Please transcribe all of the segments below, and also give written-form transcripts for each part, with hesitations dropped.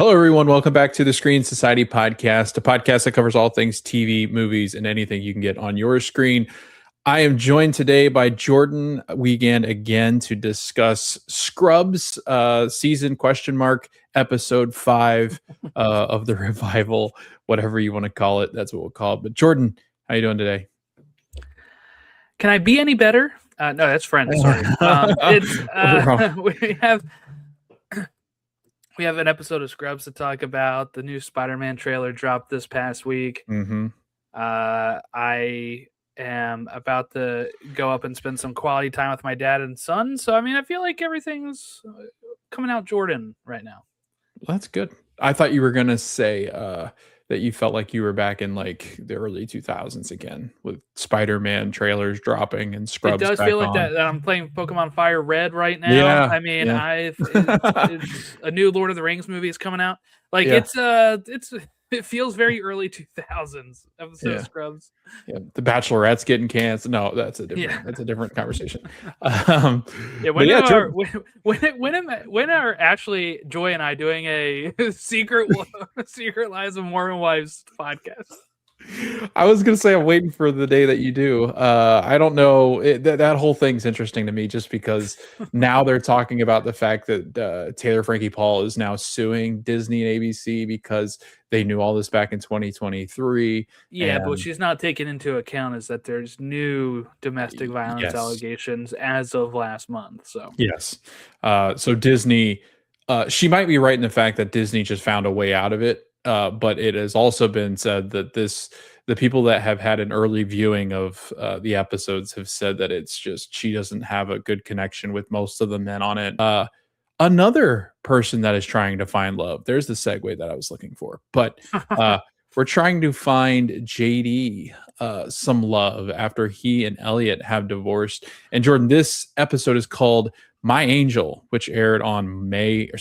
Hello, everyone. Welcome back to the Screen Society podcast, a podcast that covers all things TV, movies, and anything you can get on your screen. I am joined today by Jordan Wiegand again to discuss Scrubs season ? Episode 5 of the revival, whatever you want to call it. That's what we'll call it. But Jordan, how you doing today? Can I be any better? No, that's Friends. Sorry. We have an episode of Scrubs to talk about. The new Spider-Man trailer dropped this past week. Mm-hmm. I am about to go up and spend some quality time with my dad and son. So, I mean, I feel like everything's coming out Jordan right now. That's good. I thought you were going to say that you felt like you were back in like the early 2000s again with Spider-Man trailers dropping and Scrubs. It does feel like that I'm playing Pokemon Fire Red right now. Yeah, I mean, yeah. It's a new Lord of the Rings movie is coming out. Like Yeah. it feels very early 2000s episode of Scrubs. Yeah, The Bachelorette's getting canceled. No, that's a different conversation. When are actually Joy and I doing a Secret Lives of Mormon Wives podcast? I was gonna say I'm waiting for the day that you do. I don't know. That whole thing's interesting to me just because now they're talking about the fact that Taylor Frankie Paul is now suing Disney and ABC because they knew all this back in 2023. Yeah, but what she's not taking into account is that there's new domestic violence allegations as of last month. So yes, so Disney, she might be right in the fact that Disney just found a way out of it. But it has also been said that the people that have had an early viewing of the episodes have said that it's just she doesn't have a good connection with most of the men on it. Another person that is trying to find love. There's the segue that I was looking for. But we're trying to find JD some love after he and Elliot have divorced. And Jordan, this episode is called My Angel, which aired on March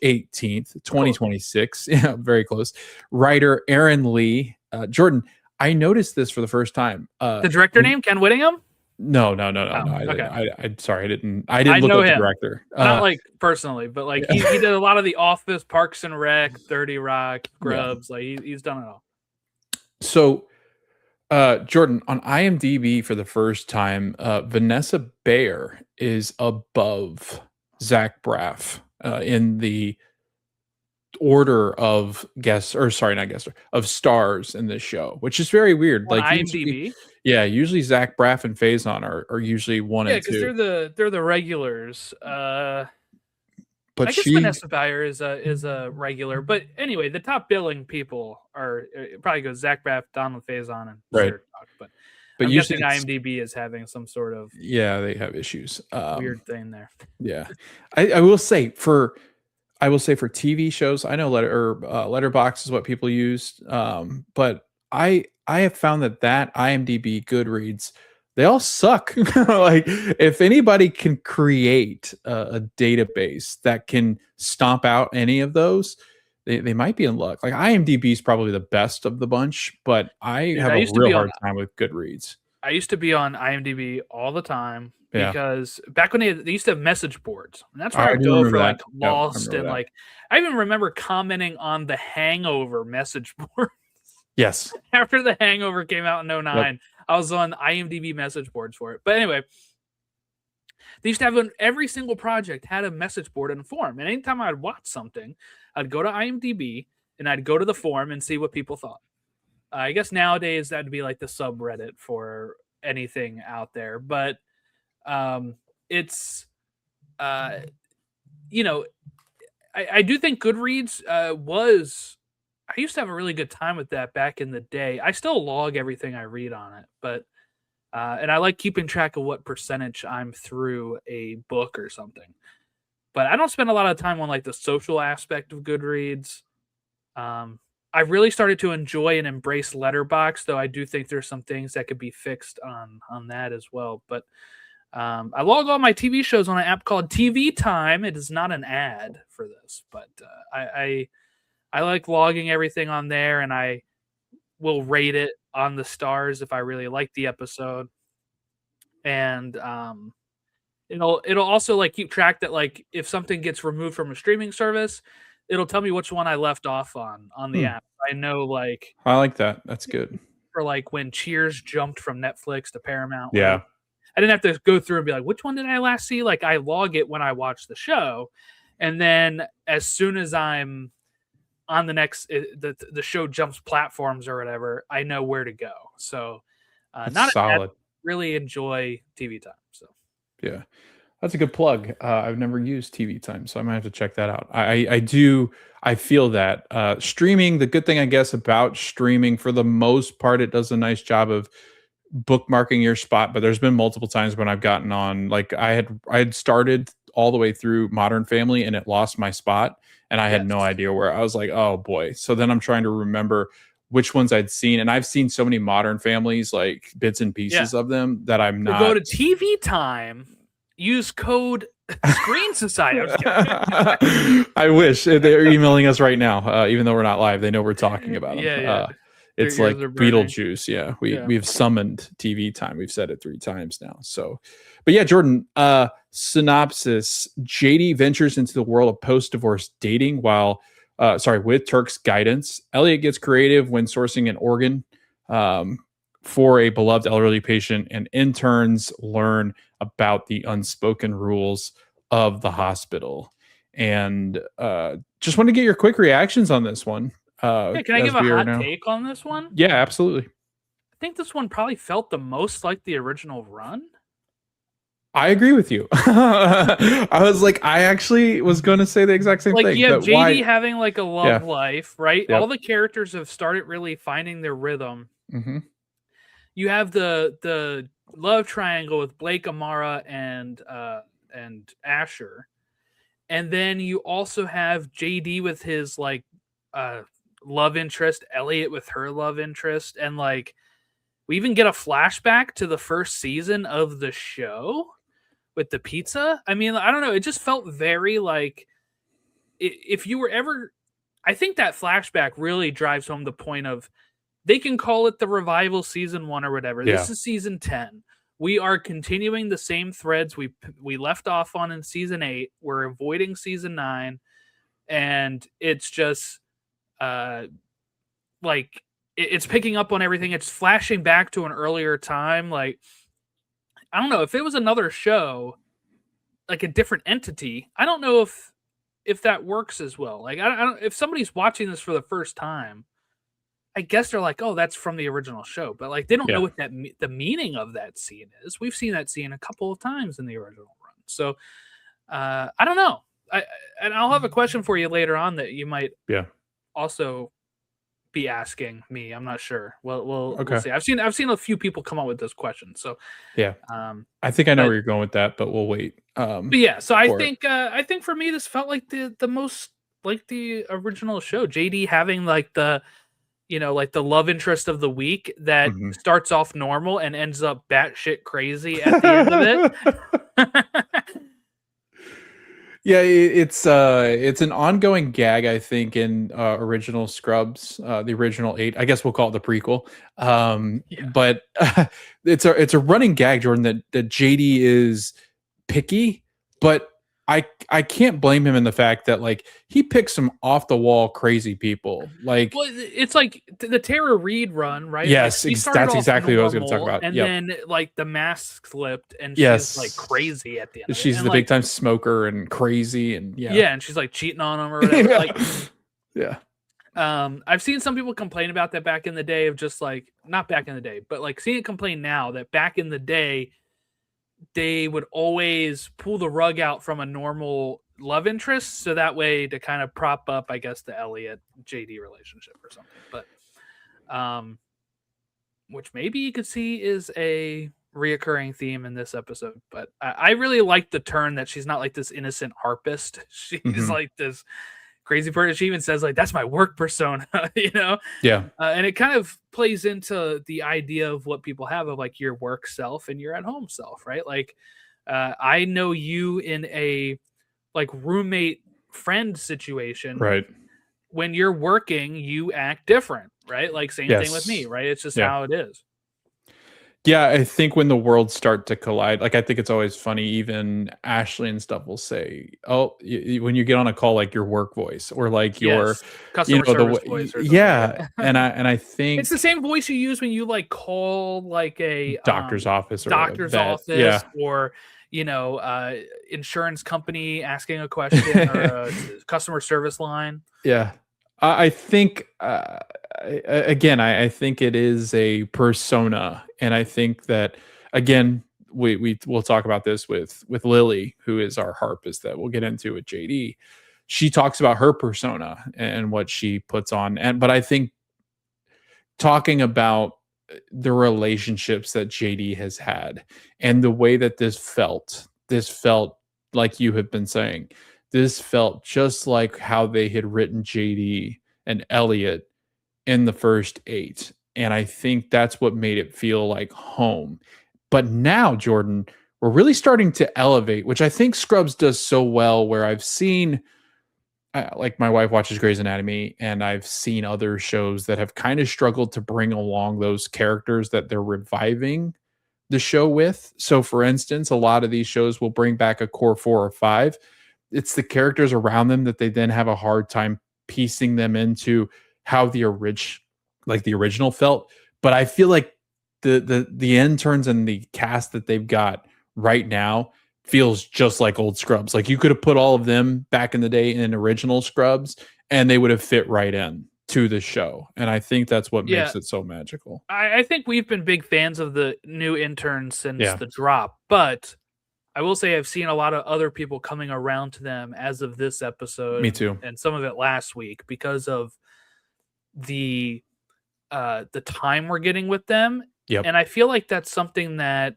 18th, 2026. Cool. Yeah, very close. Writer Aaron Lee. Jordan, I noticed this for the first time. The director name, Ken Whittingham? No. Okay. I'm sorry. I didn't look up the director. Not like personally, but like he did a lot of The Office, Parks and Rec, 30 Rock, Grubs. Yeah. Like he's done it all. So Jordan, on IMDb for the first time, Vanessa Bayer is above Zach Braff in the order of of stars in this show, which is very weird. On like IMDb, usually Zach Braff and Faison are usually 1 and 2. Yeah, because they're the regulars. But I guess Vanessa Bayer is a regular, but anyway, the top billing people are probably goes Zach Braff, Donald Faison, and right. But I'm guessing IMDb is having some sort of they have issues. Weird thing there. Yeah, I will say for TV shows, I know Letterboxd is what people use, but I have found that IMDb, Goodreads, they all suck. Like if anybody can create a database that can stomp out any of those, they might be in luck. Like IMDb is probably the best of the bunch, but I have a real hard time with Goodreads. I used to be on IMDb all the time because back when they used to have message boards, and that's where I'd go for like Lost and like I even remember commenting on the Hangover message board. Yes. After the Hangover came out in 2009, I was on IMDb message boards for it. But anyway, they used to have every single project had a message board and a forum. And anytime I'd watch something, I'd go to IMDb and I'd go to the forum and see what people thought. I guess nowadays that'd be like the subreddit for anything out there. But it's, I do think Goodreads was... I used to have a really good time with that back in the day. I still log everything I read on it, but and I like keeping track of what percentage I'm through a book or something. But I don't spend a lot of time on like the social aspect of Goodreads. I really started to enjoy and embrace Letterboxd, though I do think there's some things that could be fixed on that as well. But I log all my TV shows on an app called TV Time. It is not an ad for this, but I like logging everything on there, and I will rate it on the stars if I really like the episode. And it'll also like keep track that like if something gets removed from a streaming service, it'll tell me which one I left off on the Hmm. app. I know like I like that. That's good. for like when Cheers jumped from Netflix to Paramount, whatever. Yeah. I didn't have to go through and be like, which one did I last see? Like I log it when I watch the show, and then as soon as I'm on the next the show jumps platforms or whatever, I know where to go. So That's not a bad, solid. really enjoy TV time. So Yeah. That's a good plug. I've never used TV Time, so I might have to check that out. I do. I feel that streaming. The good thing, I guess, about streaming, for the most part, it does a nice job of bookmarking your spot. But there's been multiple times when I've gotten on, like I had started all the way through Modern Family, and it lost my spot, and I had no yes. idea where. I was like, oh boy. So then I'm trying to remember which ones I'd seen, and I've seen so many Modern Families, like bits and pieces of them, that I'm So go not. to TV Time, use code Screen Society. I'm just kidding. I wish they're emailing us right now, even though we're not live. They know we're talking about them. Yeah. Their It's like ears are burning. Beetlejuice. Yeah, Yeah. we've summoned TV Time. We've said it 3 times now. So, but yeah, Jordan. Synopsis: JD ventures into the world of post-divorce dating with Turk's guidance. Elliot gets creative when sourcing an organ for a beloved elderly patient, and interns learn about the unspoken rules of the hospital. And just want to get your quick reactions on this one. Can I give a hot take on this one? Yeah, absolutely. I think this one probably felt the most like the original run. I agree with you. I was like, I actually was going to say the exact same thing. Like, you have JD having like a love life, right? Yep. All the characters have started really finding their rhythm. Mm-hmm. You have the love triangle with Blake, Amara, and Asher, and then you also have JD with his like love interest, Elliot with her love interest, and like we even get a flashback to the first season of the show with the pizza. I mean, I don't know. It just felt very like if you were ever, I think that flashback really drives home the point of they can call it the revival season 1 or whatever. Yeah. This is season 10. We are continuing the same threads we left off on in season 8. We're avoiding season 9, and it's just like it's picking up on everything. It's flashing back to an earlier time. Like, I don't know if it was another show, like a different entity. I don't know if that works as well. Like, I don't if somebody's watching this for the first time, I guess they're like, oh, that's from the original show, but like they don't know what the meaning of that scene is. We've seen that scene a couple of times in the original run, so I don't know. And I'll have a question for you later on that you might also be asking me. I'm not sure. We'll see. I've seen a few people come up with this question, so yeah. I think I know where you're going with that, but we'll wait. But yeah, so I think for me this felt like the most like the original show. JD having like the like the love interest of the week that starts off normal and ends up batshit crazy at the end of it. Yeah, it's an ongoing gag, I think, in original Scrubs, the original 8. I guess we'll call it the prequel. But it's a running gag, Jordan, that JD is picky, but I can't blame him in the fact that like he picks some off the wall crazy people. Like, well, it's like the Tara Reid run, right? Yes, like that's exactly what I was going to talk about. And then like the mask slipped, and yes, she's like crazy at the end. She's the like, big time smoker and crazy, and and she's like cheating on him or whatever. Like, I've seen some people complain about that back in the day of just like not back in the day, but like seeing it complain now that back in the day they would always pull the rug out from a normal love interest, so that way to kind of prop up, I guess, the Elliot JD relationship or something. But which maybe you could see is a reoccurring theme in this episode. But I really like the turn that she's not like this innocent harpist. She's like this crazy person. She even says like, that's my work persona, Yeah. And it kind of plays into the idea of what people have of like your work self and your at home self, right? Like, I know you in a like roommate friend situation, right? When you're working, you act different, right? Like same thing with me, right? It's just how it is. Yeah, I think when the worlds start to collide, like, I think it's always funny, even Ashley and stuff will say, "Oh," when you get on a call, like, your work voice or, like, your Yes, customer the service way voice or something, yeah, yeah. and I It's the think same voice you use when you, like, call, like, a, doctor's office or a doctor's vet, office yeah. or, you know, insurance company asking a question or a customer service line. Yeah. I think, again, I think it is a persona, and I think that, again, we'll talk about this with Lily, who is our harpist that we'll get into with JD. She talks about her persona and what she puts on, and but I think talking about the relationships that JD has had and the way that this felt like you have been saying, this felt just like how they had written JD and Elliot in the first 8. And I think that's what made it feel like home. But now, Jordan, we're really starting to elevate, which I think Scrubs does so well, where I've seen like my wife watches Grey's Anatomy, and I've seen other shows that have kind of struggled to bring along those characters that they're reviving the show with. So, for instance, a lot of these shows will bring back a core 4 or 5. It's the characters around them that they then have a hard time piecing them into how the original felt. But I feel like the interns and the cast that they've got right now feels just like old Scrubs. Like you could have put all of them back in the day in original Scrubs, and they would have fit right in to the show. And I think that's what Yeah, makes it so magical. I think we've been big fans of the new interns since Yeah, the drop, but I will say I've seen a lot of other people coming around to them as of this episode me too. and some of it last week because of the the time we're getting with them. Yep. And I feel like that's something that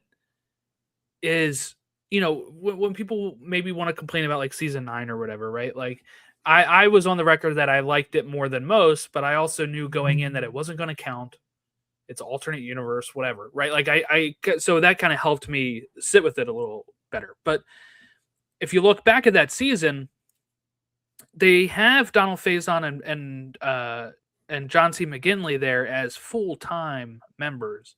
is, you know, when people maybe want to complain about like season 9 or whatever, right? Like I was on the record that I liked it more than most, but I also knew going in that it wasn't going to count. It's alternate universe, whatever, right? Like so that kind of helped me sit with it a little better. But if you look back at that season, they have Donald Faison and John C. McGinley there as full time members,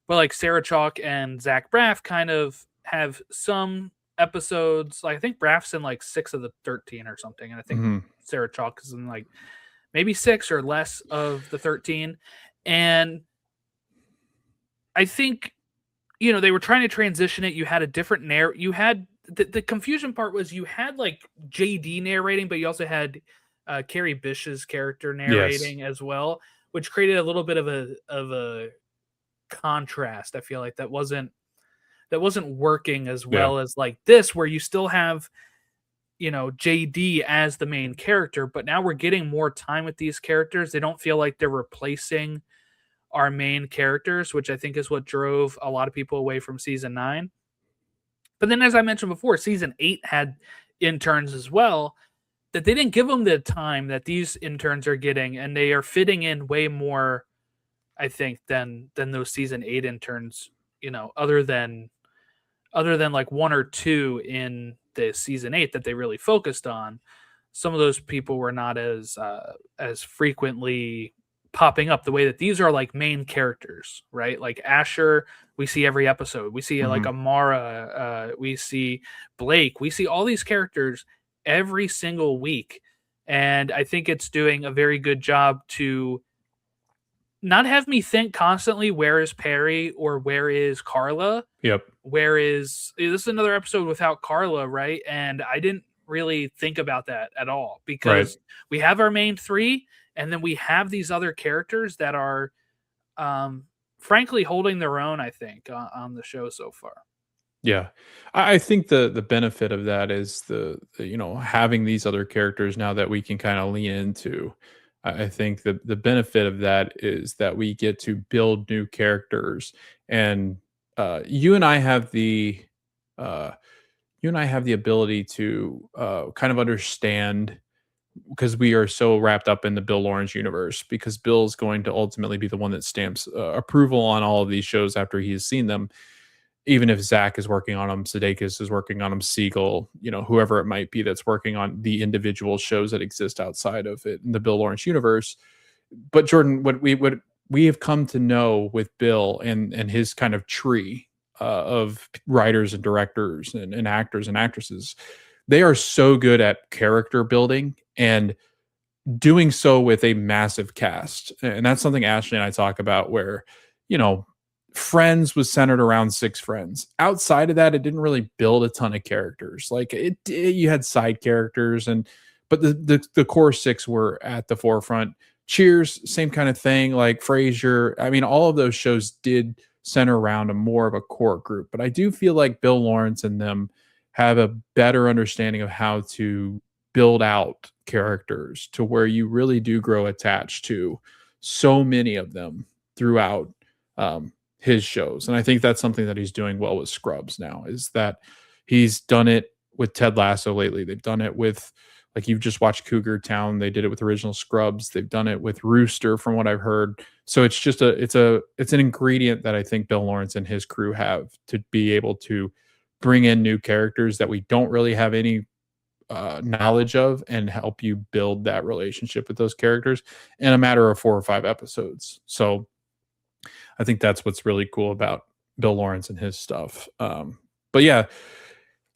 but like Sarah Chalk and Zach Braff kind of have some episodes. Like I think Braff's in like 6 of the 13 or something, and I think Mhm. Sarah Chalk is in like maybe 6 or less of the 13. And I think, you know, they were trying to transition it. You had a different you had the confusion part was you had like JD narrating, but you also had Carrie Bish's character Yes. narrating as well, which created a little bit of a contrast. I feel like that wasn't working as Yeah. well as like this, where you still have, you know, JD as the main character, but now we're getting more time with these characters. They don't feel like they're replacing our main characters, which I think is what drove a lot of people away from season 9. But then, as I mentioned before, season 8 had interns as well, that they didn't give them the time that these interns are getting, and they are fitting in way more, I think, than those season 8 interns, you know, other than like 1 or 2 in the season 8 that they really focused on. Some of those people were not as frequently popping up the way that these are like main characters, right? Like Asher, we see every episode. We see like Mhm. Amara, we see Blake, we see all these characters every single week. And I think it's doing a very good job to not have me think constantly, where is Perry or where is Carla? Yep. Where is this is another episode without Carla, right? And I didn't really think about that at all Right. because we have our main 3 and then we have these other characters that are frankly holding their own, I think, on the show so far. Yeah. I think the benefit of that is having these other characters now that we can kind of lean into. I think the benefit of that is that we get to build new characters, and you and I have uh, the ability to kind of understand, because we are so wrapped up in the Bill Lawrence universe, because Bill's going to ultimately be the one that stamps approval on all of these shows after he's seen them. Even if Zach is working on them, Sudeikis is working on them, Siegel, whoever it might be that's working on the individual shows that exist outside of it in the Bill Lawrence universe. But Jordan, what we have come to know with Bill and his kind of tree of writers and directors and actors and actresses, they are so good at character building and doing so with a massive cast. And that's something Ashley and I talk about where, you know, Friends was centered around six friends. Outside of that, it didn't really build a ton of characters. Like you had side characters but the core six were at the forefront. Cheers, same kind of thing. Like Frasier. I mean, all of those shows did center around a more of a core group. But I do feel like Bill Lawrence and them have a better understanding of how to build out characters to where you really do grow attached to so many of them throughout his shows. And I think that's something that he's doing well with Scrubs now, is that he's done it with Ted Lasso lately. They've done it with, like, you've just watched Cougar Town. They did it with original Scrubs. They've done it with Rooster, from what I've heard. So it's just it's an ingredient that I think Bill Lawrence and his crew have to be able to bring in new characters that we don't really have any knowledge of, and help you build that relationship with those characters in a matter of 4 or 5 episodes. So I think that's what's really cool about Bill Lawrence and his stuff. But yeah,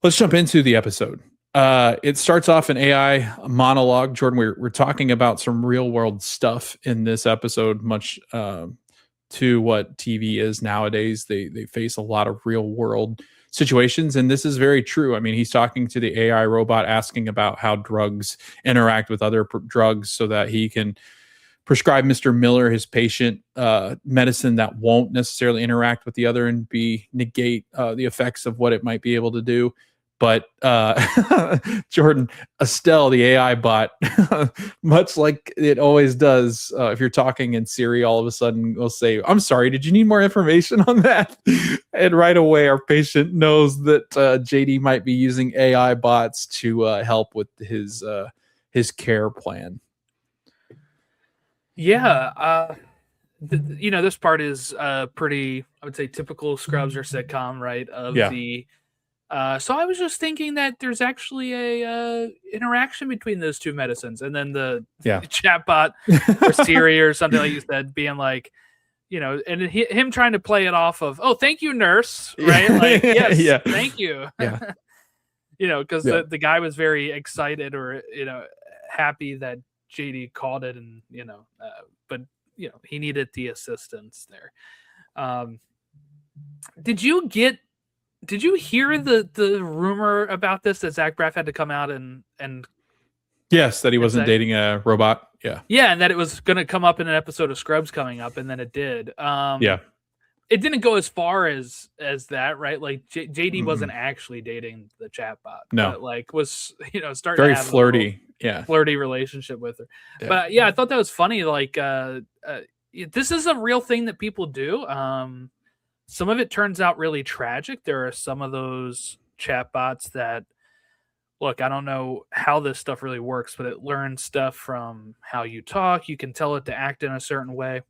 let's jump into the episode. It starts off an AI monologue. Jordan, we're talking about some real world stuff in this episode, much to what TV is nowadays. They face a lot of real world situations, and this is very true. I mean, he's talking to the AI robot, asking about how drugs interact with other drugs so that he can prescribe Mr. Miller, his patient, medicine that won't necessarily interact with the other and negate the effects of what it might be able to do. But Jordan, Estelle, the AI bot, much like it always does, if you're talking in Siri, all of a sudden will say, "I'm sorry, did you need more information on that?" And right away, our patient knows that JD might be using AI bots to help with his care plan. Yeah, this part is pretty, I would say, typical Scrubs or sitcom, right? So I was just thinking that there's actually a interaction between those two medicines, and then the chatbot or Siri or something like you said, being like, and him trying to play it off of, "Oh, thank you, nurse," right? Like, yes, thank you. Yeah. Because the guy was very excited or happy that JD called it, and but he needed the assistance there. Did you hear the rumor about this, that Zach Braff had to come out and yes, that he wasn't dating a robot? Yeah, and that it was going to come up in an episode of Scrubs coming up, and then it did. It didn't go as far as that, right? Like JD wasn't actually dating the chatbot. No, but like was starting very to have flirty, flirty relationship with her. Yeah. But I thought that was funny. Like this is a real thing that people do. Some of it turns out really tragic. There are some of those chatbots that, look, I don't know how this stuff really works, but it learns stuff from how you talk. You can tell it to act in a certain way.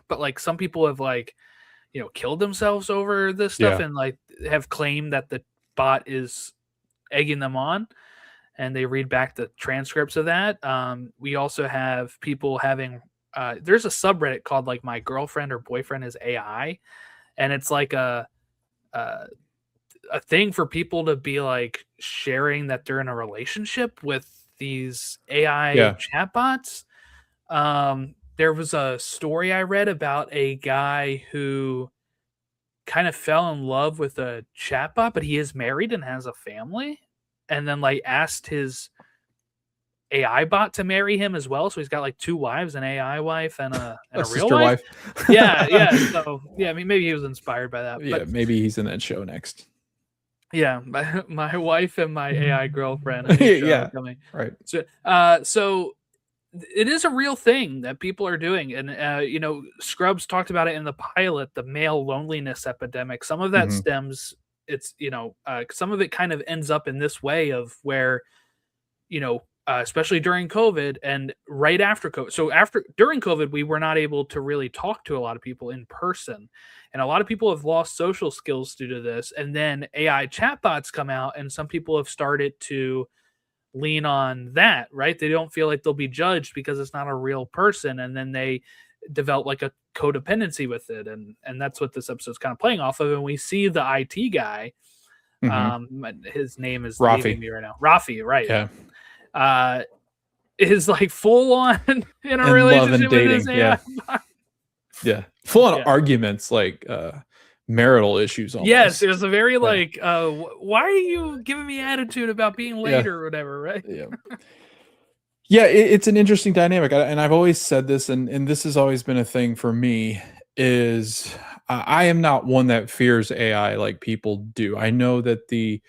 But like some people have killed themselves over this stuff and like have claimed that the bot is egging them on, and they read back the transcripts of that. We also have people having there's a subreddit called like "My Girlfriend or Boyfriend is AI," and it's like a thing for people to be like sharing that they're in a relationship with these AI chatbots. There was a story I read about a guy who kind of fell in love with a chatbot, but he is married and has a family, and then like asked his AI bot to marry him as well. So he's got like 2 wives, an AI wife and a real wife. Yeah. So I mean, maybe he was inspired by that. Yeah, but maybe he's in that show next. Yeah, my wife and my AI girlfriend. Yeah, coming. Right. So it is a real thing that people are doing, and Scrubs talked about it in the pilot, the male loneliness epidemic. Some of that stems. It's some of it kind of ends up in this way of where especially during COVID and right after COVID. So during COVID, we were not able to really talk to a lot of people in person. And a lot of people have lost social skills due to this. And then AI chatbots come out, and some people have started to lean on that, right? They don't feel like they'll be judged because it's not a real person. And then they develop like a codependency with it, and that's what this episode's kind of playing off of. And we see the IT guy, his name is leaving Rafi. me right now, Rafi, right? Yeah. Is like full on in a And love and relationship with dating. his AI. Yeah. Full on arguments, like marital issues almost. Yes, it was a very like, why are you giving me attitude about being late or whatever, right? Yeah, it's an interesting dynamic, and I've always said this, and this has always been a thing for me, is I am not one that fears AI like people do. I know that the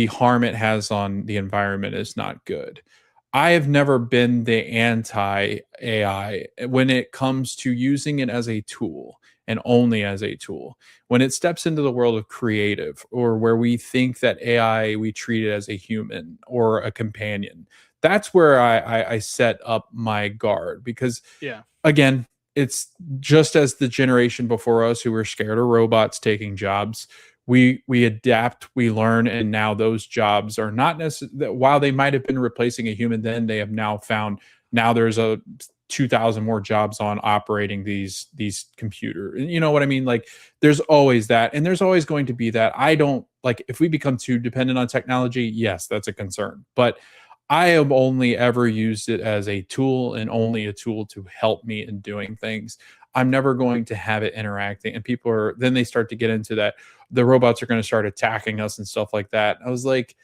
harm it has on the environment is not good. I have never been the anti AI when it comes to using it as a tool and only as a tool. When it steps into the world of creative, or where we think that AI, we treat it as a human or a companion, that's where I set up my guard, because again, it's just as the generation before us who were scared of robots taking jobs. We adapt, we learn, and now those jobs are not necessarily, while they might have been replacing a human then, they have now found, now there's a 2,000 more jobs on operating these computer. You know what I mean? Like, there's always that, and there's always going to be that. I don't like, if we become too dependent on technology, yes, that's a concern. But I have only ever used it as a tool, and only a tool to help me in doing things. I'm never going to have it interacting. And people are, then they start to get into that, the robots are going to start attacking us and stuff like that. I was like,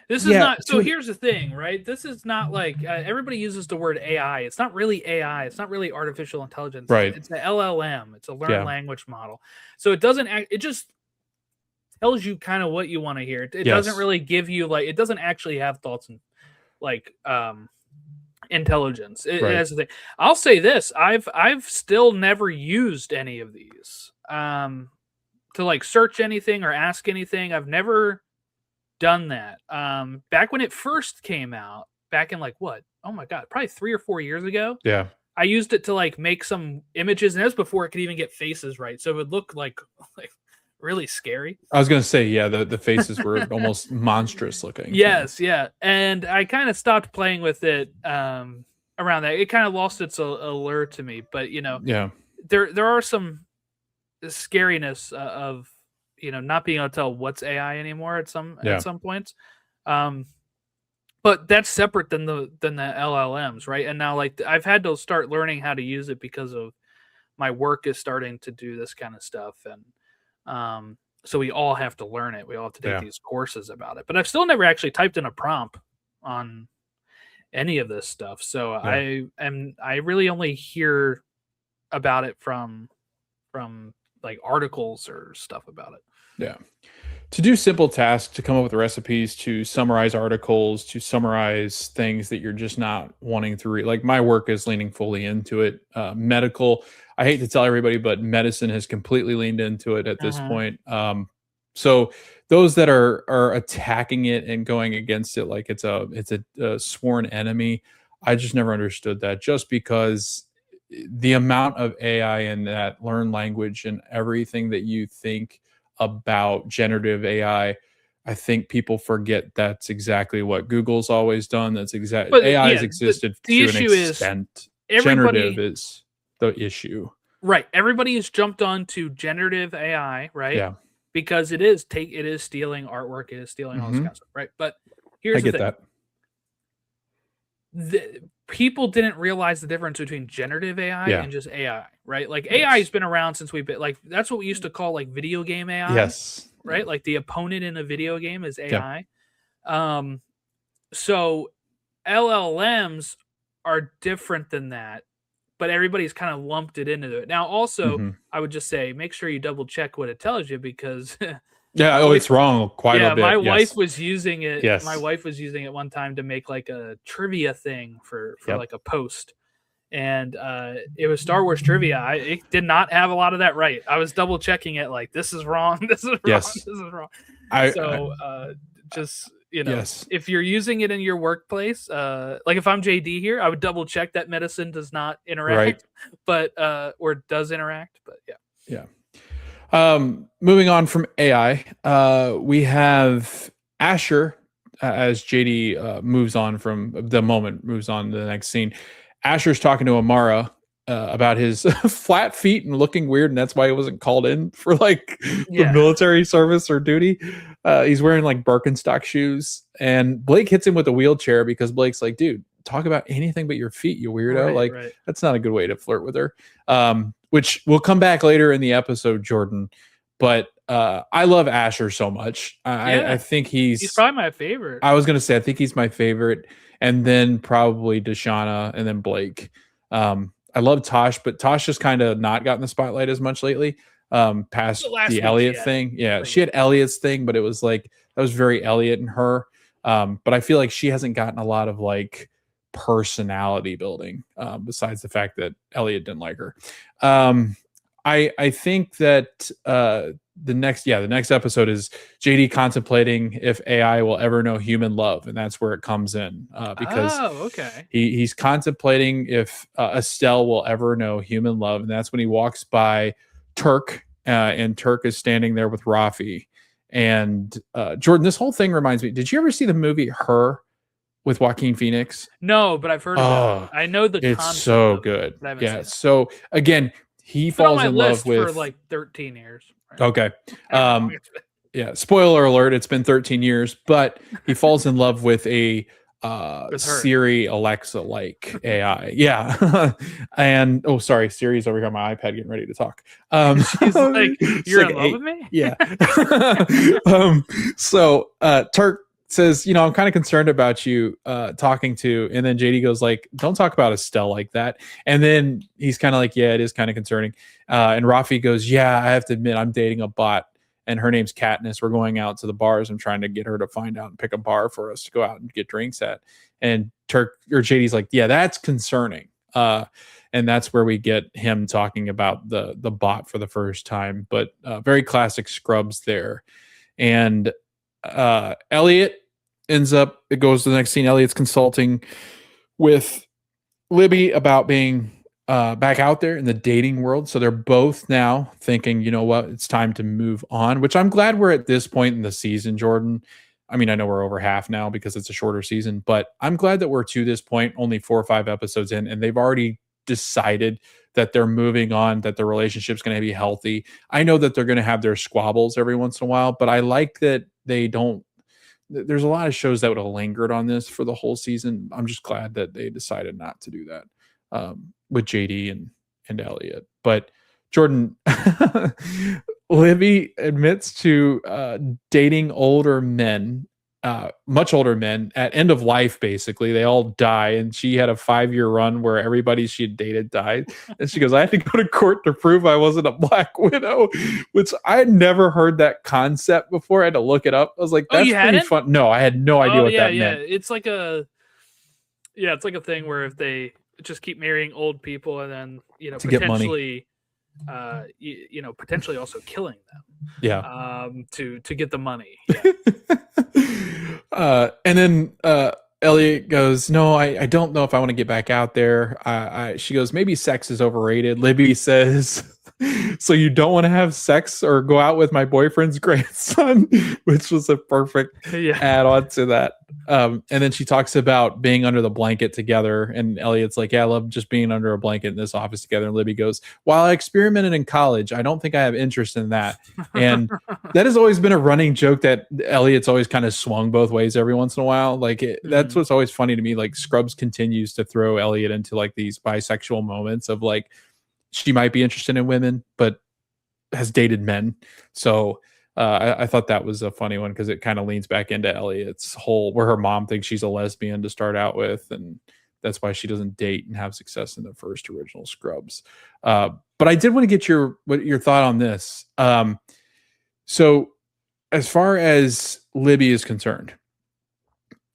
this is not, so here's the thing, right? This is not like, everybody uses the word AI. It's not really AI. It's not really artificial intelligence. Right. It's an LLM. It's a learned language model. So it doesn't, it just tells you kind of what you want to hear. It doesn't really give you, like, it doesn't actually have thoughts and like intelligence. That's the thing. I'll say this: I've still never used any of these to like search anything or ask anything. I've never done that. Back when it first came out, back in like what? Oh my god, probably 3 or 4 years ago. Yeah. I used it to like make some images, and that's before it could even get faces right. So it would look like really scary. I was gonna say, yeah, the faces were almost monstrous looking. Yes, yeah. And I kind of stopped playing with it around that. It kind of lost its allure to me. But you know, there are some scariness of, you know, not being able to tell what's AI anymore at some points. But that's separate than the LLMs, right? And now, like, I've had to start learning how to use it because of my work is starting to do this kind of stuff, and so we all have to learn it. We all have to take these courses about it. But I've still never actually typed in a prompt on any of this stuff. So I really only hear about it from like articles or stuff about it. Yeah. To do simple tasks, to come up with recipes, to summarize articles, to summarize things that you're just not wanting to read. Like, my work is leaning fully into it. Medical, I hate to tell everybody, but medicine has completely leaned into it at this point. So those that are attacking it and going against it like it's a sworn enemy, I just never understood that. Just because the amount of AI and that learned language and everything that you think about generative AI, I think people forget that's exactly what Google's always done. That's exactly, AI has existed to an extent. Generative is the issue. Right. Everybody has jumped onto generative AI, right? Yeah. Because it is stealing artwork, it is stealing all this kind of stuff, right? But here's the thing. The people didn't realize the difference between generative AI and just AI, right? Like, AI has been around since we've been, like, that's what we used to call like video game AI. Yes. Right? Like, the opponent in a video game is AI. So LLMs are different than that, but everybody's kind of lumped it into it. Now, also, I would just say, make sure you double check what it tells you, because it's wrong quite a bit. My wife was using it. My wife was using it one time to make like a trivia thing for like a post. And it was Star Wars trivia. It did not have a lot of that right. I was double checking it, like, this is wrong, this is wrong, this is wrong. Just, you know, if you're using it in your workplace, like if I'm JD here, I would double check that medicine does not interact, but or does interact. But moving on from AI, we have Asher, as JD moves on to the next scene. Asher's talking to Amara, about his flat feet and looking weird, and that's why he wasn't called in for like the Yeah. military service or duty. He's wearing like Birkenstock shoes, and Blake hits him with a wheelchair because Blake's like, dude, talk about anything but your feet, you weirdo. Right, Like, right. that's not a good way to flirt with her. Which will come back later in the episode, Jordan. But I love Asher so much. I think He's probably my favorite. I was gonna say I think he's my favorite, and then probably Deshauna, and then Blake. I love Tosh, but Tosh just kind of not gotten the spotlight as much lately. Past last the week Elliot she had thing, yeah, like- she had Elliot's thing, but it was like that was very Elliot and her. But I feel like she hasn't gotten a lot of like personality building, besides the fact that Elliot didn't like her. I think that the next episode is JD contemplating if AI will ever know human love, and that's where it comes in, because okay. he's contemplating if Estelle will ever know human love, and that's when he walks by Turk, and Turk is standing there with Rafi. And Jordan, this whole thing reminds me. Did you ever see the movie Her with Joaquin Phoenix? No, but I've heard about it. I know the it's concept so of it, good. but I haven't Yeah. seen it. So again, he It's been on falls my in list love with for like 13 years. Right? Okay. Yeah. Spoiler alert. It's been 13 years, but he falls in love with a With her. Siri Alexa like AI. Yeah. And sorry, Siri's over here on my iPad getting ready to talk. She's like, you're like in love with me? Yeah. So Turk says, I'm kind of concerned about you talking to, and then JD goes like, don't talk about Estelle like that. And then he's kind of like, yeah, it is kind of concerning. And Rafi goes, yeah, I have to admit, I'm dating a bot, and her name's Katniss. We're going out to the bars. I'm trying to get her to find out and pick a bar for us to go out and get drinks at. And JD's like, yeah, that's concerning. And that's where we get him talking about the bot for the first time, but very classic Scrubs there. And Elliot it goes to the next scene. Elliot's consulting with Libby about being back out there in the dating world. So they're both now thinking, you know what, it's time to move on, which I'm glad we're at this point in the season, Jordan. I mean, I know we're over half now because it's a shorter season, but I'm glad that we're to this point, only 4 or 5 episodes in, and they've already decided that they're moving on, that their relationship's going to be healthy. I know that they're going to have their squabbles every once in a while, but I like that they don't. There's a lot of shows that would have lingered on this for the whole season. I'm just glad that they decided not to do that with JD and Elliot. But Jordan, Libby admits to dating older men, much older men at end of life. Basically, they all die, and she had a 5-year run where everybody she had dated died. And she goes, "I had to go to court to prove I wasn't a Black Widow," which I had never heard that concept before. I had to look it up. I was like, "That's pretty fun." No, I had no idea what that meant. It's like it's like a thing where if they just keep marrying old people and then to potentially potentially also killing them. Yeah. To get the money. Yeah. And then Elliot goes, "No, I don't know if I want to get back out there." She goes, "Maybe sex is overrated." Libby says, "So you don't want to have sex or go out with my boyfriend's grandson," which was a perfect add-on to that. And then she talks about being under the blanket together, and Elliot's like, "Yeah, I love just being under a blanket in this office together." And Libby goes, "While I experimented in college, I don't think I have interest in that." And that has always been a running joke that Elliot's always kind of swung both ways every once in a while. Like that's what's always funny to me. Like Scrubs continues to throw Elliot into like these bisexual moments of like she might be interested in women, but has dated men. So I thought that was a funny one because it kind of leans back into Elliot's whole where her mom thinks she's a lesbian to start out with, and that's why she doesn't date and have success in the first original Scrubs. But I did want to get your thought on this. So as far as Libby is concerned,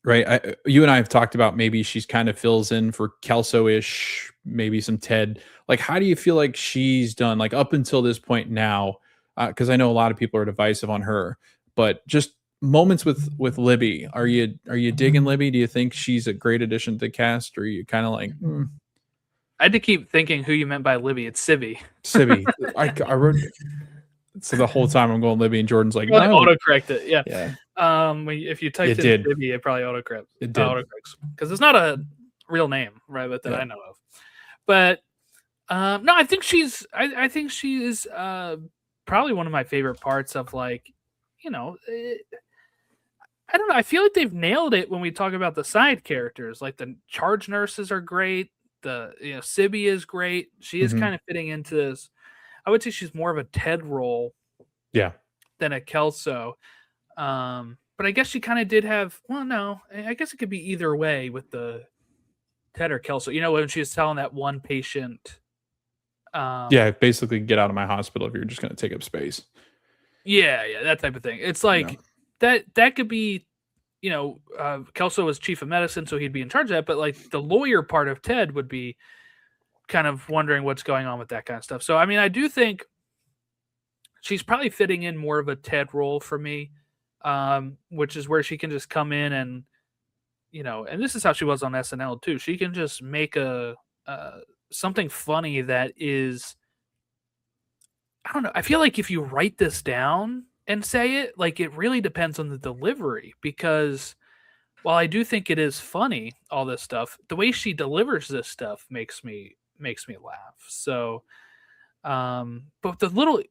right? You and I have talked about maybe she's kind of fills in for Kelso-ish, maybe some Ted. Like, how do you feel like she's done, like up until this point now? Because I know a lot of people are divisive on her, but just moments with Libby. Are you digging Libby? Do you think she's a great addition to the cast, or are you kind of like? I had to keep thinking who you meant by Libby. It's Sibby. Sibby. I wrote. So the whole time I'm going Libby, and Jordan's like, no. Autocorrect it. Yeah. If you typed in Libby, it probably autocorrects. It autocorrects because it's not a real name, right? But that I know of. But No, I think I think she is probably one of my favorite parts of like, you know, I don't know. I feel like they've nailed it when we talk about the side characters. Like the charge nurses are great. The Sibby is great. She is Mhm. kind of fitting into this. I would say she's more of a Ted role Yeah. than a Kelso. But I guess she kind of did have. Well, no, I guess it could be either way with the Ted or Kelso. You know, when she was telling that one patient. Yeah, basically get out of my hospital if you're just gonna take up space. Yeah, that type of thing. It's Yeah. like that could be, Kelso was chief of medicine, so he'd be in charge of that. But like the lawyer part of Ted would be kind of wondering what's going on with that kind of stuff. So I mean, I do think she's probably fitting in more of a Ted role for me, which is where she can just come in and and this is how she was on SNL too. She can just make a something funny that is, I don't know. I feel like if you write this down and say it, like it really depends on the delivery because while I do think it is funny, all this stuff, the way she delivers this stuff makes me laugh. So, but the little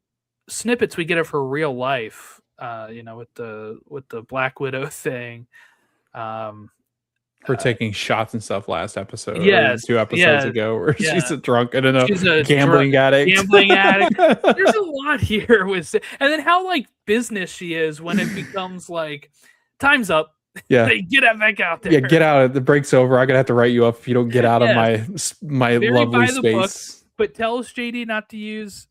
snippets we get of her real life, with the Black Widow thing, um, For taking shots and stuff last episode or yes, 2 episodes yes, ago where yeah, she's a drunk and a she's a gambling addict. gambling addict. There's a lot here with, and then how like business she is when it becomes like time's up. Yeah. They get back out there. Yeah, get out. The break's over. I'm gonna have to write you up if you don't get out of Yes. my Very lovely by the book, space. but tells JD not to use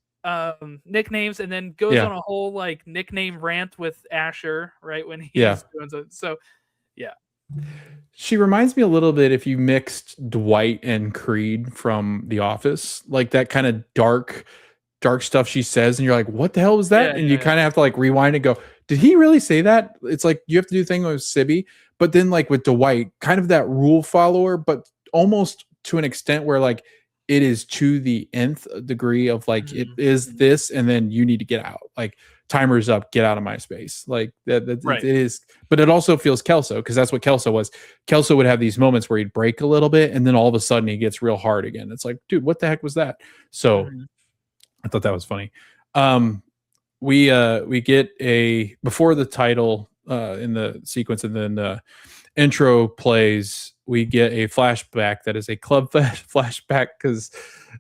nicknames, and then goes Yeah. on a whole like nickname rant with Asher right when he's Yeah. doing so. Yeah, She reminds me a little bit if you mixed Dwight and Creed from The Office, like that kind of dark stuff she says, and you're like, what the hell was that? And you yeah. kind of have to like rewind and go, did he really say that? It's like you have to do thing with Sibby, but then like with Dwight, kind of that rule follower, but almost to an extent where like it is to the nth degree of like it is Mhm. this, and then you need to get out. Like timer's up, get out of my space. Like that it Right. is, but it also feels Kelso because that's what Kelso was. Kelso would have these moments where he'd break a little bit, and then all of a sudden he gets real hard again. It's like, dude, what the heck was that? So Mhm. I thought that was funny. We get a before the title in the sequence, and then the intro plays. We get a flashback that is a club flashback because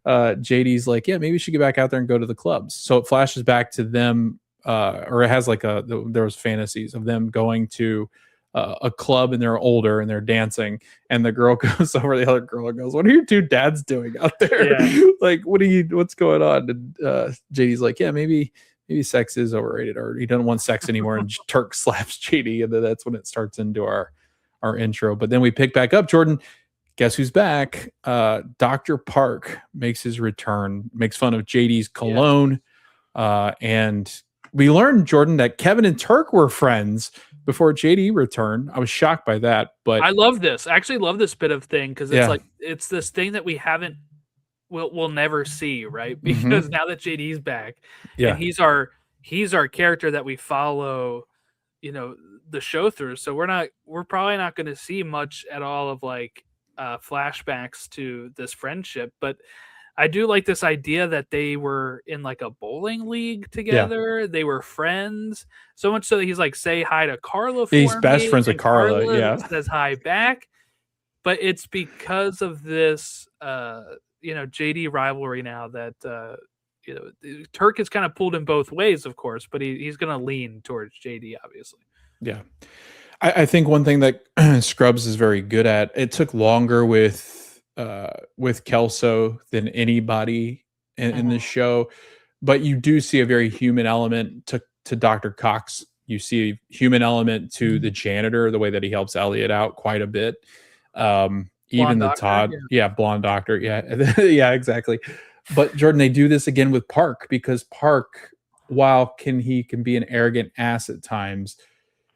JD's like, yeah, maybe we should get back out there and go to the clubs. So it flashes back to them, or it has like there was fantasies of them going to a club, and they're older and they're dancing, and the girl goes over to the other girl and goes, what are your two dads doing out there? Yeah. Like, what's going on? And JD's like, yeah, maybe sex is overrated, or he doesn't want sex anymore. And Turk slaps JD, and then that's when it starts into our intro. But then we pick back up. Jordan, guess who's back? Dr. Park makes his return, makes fun of JD's cologne, and we learned, Jordan, that Kevin and Turk were friends before JD returned. I was shocked by that, but I love this. I actually love this bit of thing because it's yeah. like it's this thing that we haven't we'll never see, right? Mhm. Because now that JD's back, Yeah. and he's our character that we follow, the show through. So we're probably not going to see much at all of like flashbacks to this friendship, but I do like this idea that they were in like a bowling league together. They were friends, so much so that he's like, say hi to Carla for He's best me, friends with and Carla. Yeah. says hi back. But it's because of this JD rivalry now that Turk is kind of pulled in both ways, of course, but he's going to lean towards JD, obviously. Yeah. I think one thing that Scrubs is very good at, it took longer with Kelso than anybody in this show, but you do see a very human element to Dr. Cox. You see a human element to the janitor, the way that he helps Elliot out quite a bit. Even the Doctor, Todd, blonde doctor, yeah, exactly. But Jordan, they do this again with Park, because Park, while he can be an arrogant ass at times,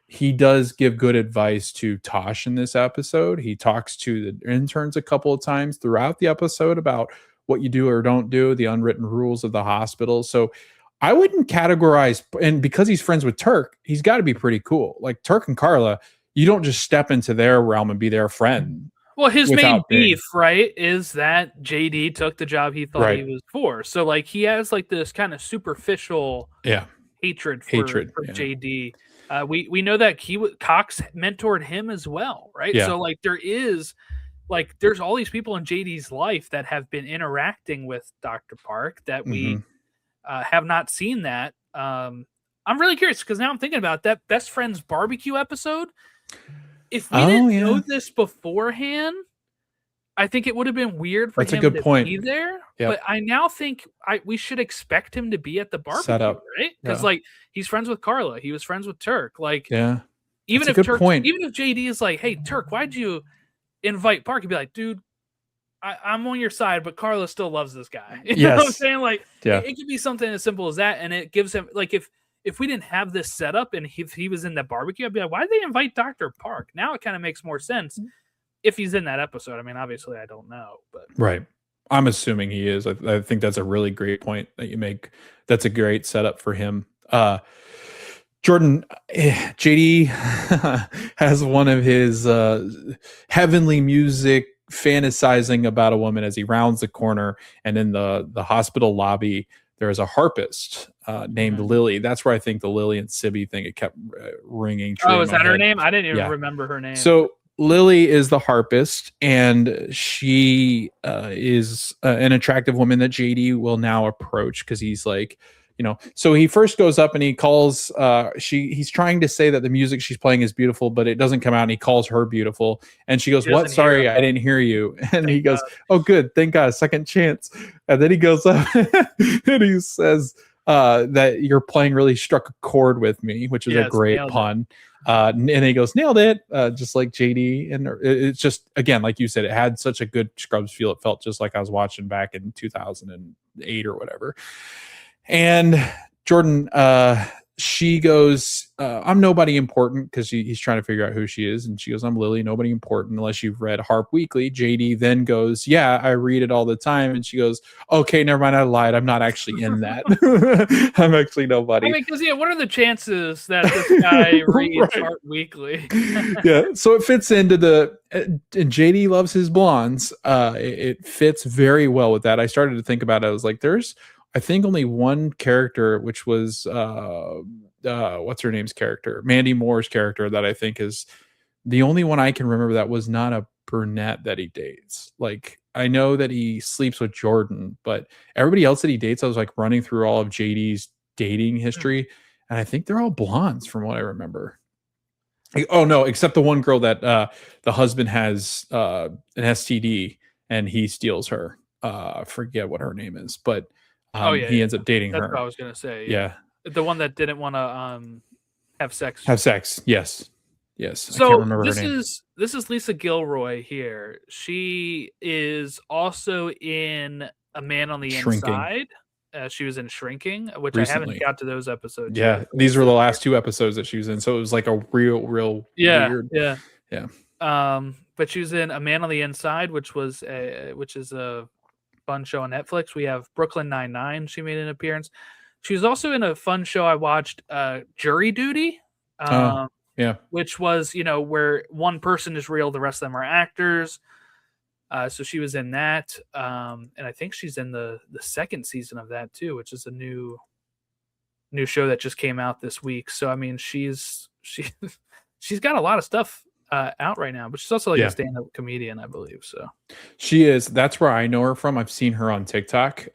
he does give good advice to Tosh in this episode. He talks to the interns a couple of times throughout the episode about what you do or don't do, the unwritten rules of the hospital. So I wouldn't categorize, and because he's friends with Turk, he's got to be pretty cool. Like Turk and Carla, you don't just step into their realm and be their friend. Well, his main without beef, being right, is that JD took the job he thought he right. was for. So, like, he has like this kind of superficial Yeah, hatred hatred. for Yeah, JD. We know that Cox mentored him as well, right? yeah. So, like, there's all these people in JD's life that have been interacting with Dr. Park that we Hmm. have not seen that. I'm really curious because now I'm thinking about that best friends barbecue episode. If we Oh didn't know yeah, this beforehand, I think it would have been weird for that's a him good to point. be there. But Yep. I now think we should expect him to be at the Set barbecue, up. right? Because Yeah, like he's friends with Carla, he was friends with Turk. Like yeah. That's a good point. Even if JD is like, "Hey Turk, why'd you invite Park?" He'd be like, "Dude, I'm on your side, but Carla still loves this guy." You know what I'm Yes. saying? Like Yeah. it could be something as simple as that, and it gives him like if we didn't have this setup and if he was in the barbecue, I'd be like, why did they invite Dr. Park? Now it kind of makes more sense if he's in that episode. I mean, obviously I don't know, but Right. I'm assuming he is. I think that's a really great point that you make. That's a great setup for him. Jordan, JD has one of his heavenly music fantasizing about a woman as he rounds the corner, and in the hospital lobby there is a harpist named Mhm. Lily. That's where I think the Lily and Sibby thing, it kept ringing true Oh, in is my that her head. name? I didn't even Yeah. remember her name. So Lily is the harpist, and she is an attractive woman that JD will now approach because he's like, so he first goes up and he calls. He's trying to say that the music she's playing is beautiful, but it doesn't come out. And he calls her beautiful, and she goes, She "What? doesn't hear him. Sorry, I didn't hear you." And he Thank goes, God. "Oh, good, thank God, second chance." And then he goes up and he says that you're playing really struck a chord with me, which is a Yes, great nailed it. pun. And he goes, nailed it, just like JD. And it's just, again, like you said, it had such a good Scrubs feel. It felt just like I was watching back in 2008 or whatever. And Jordan, she goes, I'm nobody important, because he's trying to figure out who she is. And she goes, I'm Lily, nobody important unless you've read Harp Weekly. JD then goes, yeah, I read it all the time. And she goes, okay, never mind, I lied. I'm not actually in that. I'm actually I nobody. mean, because what are the chances that this guy reads Right. Art Weekly? Yeah, so it fits into and JD loves his blondes. It fits very well with that. I started to think about it. I was like, there's, I think, only one character, which was what's her name's character, Mandy Moore's character, that I think is the only one I can remember that was not a brunette that he dates. Like, I know that he sleeps with Jordan, but everybody else that he dates, I was like running through all of JD's dating history, and I think they're all blondes from what I remember. Oh no, except the one girl that the husband has an STD and he steals her. I forget what her name is, but Oh yeah, he yeah. ends up dating That's what I her. was gonna say. Yeah, Yeah, the one that didn't want to have sex. have sex. Yes, yes. I can't So remember her name. this is Lisa Gilroy here. She is also in A Man on the Shrinking Inside. She was in Shrinking, which I haven't recently. got to those episodes yet. Yeah, these were the last two episodes that she was in, so it was like a real Yeah, weird. yeah. Yeah, But she was in A Man on the Inside, which is a fun show on Netflix. We have Brooklyn Nine-Nine. She made an appearance. She was also in a fun show I watched, Jury Duty, oh um, yeah, which was where one person is real, the rest of them are actors. So she was in that, and I think she's in the second season of that too, which is a new show that just came out this week. So I mean, she's she's got a lot of stuff out right now, but she's also like yeah. a stand-up comedian, I believe. So She is. That's where I know her from. I've seen her on TikTok.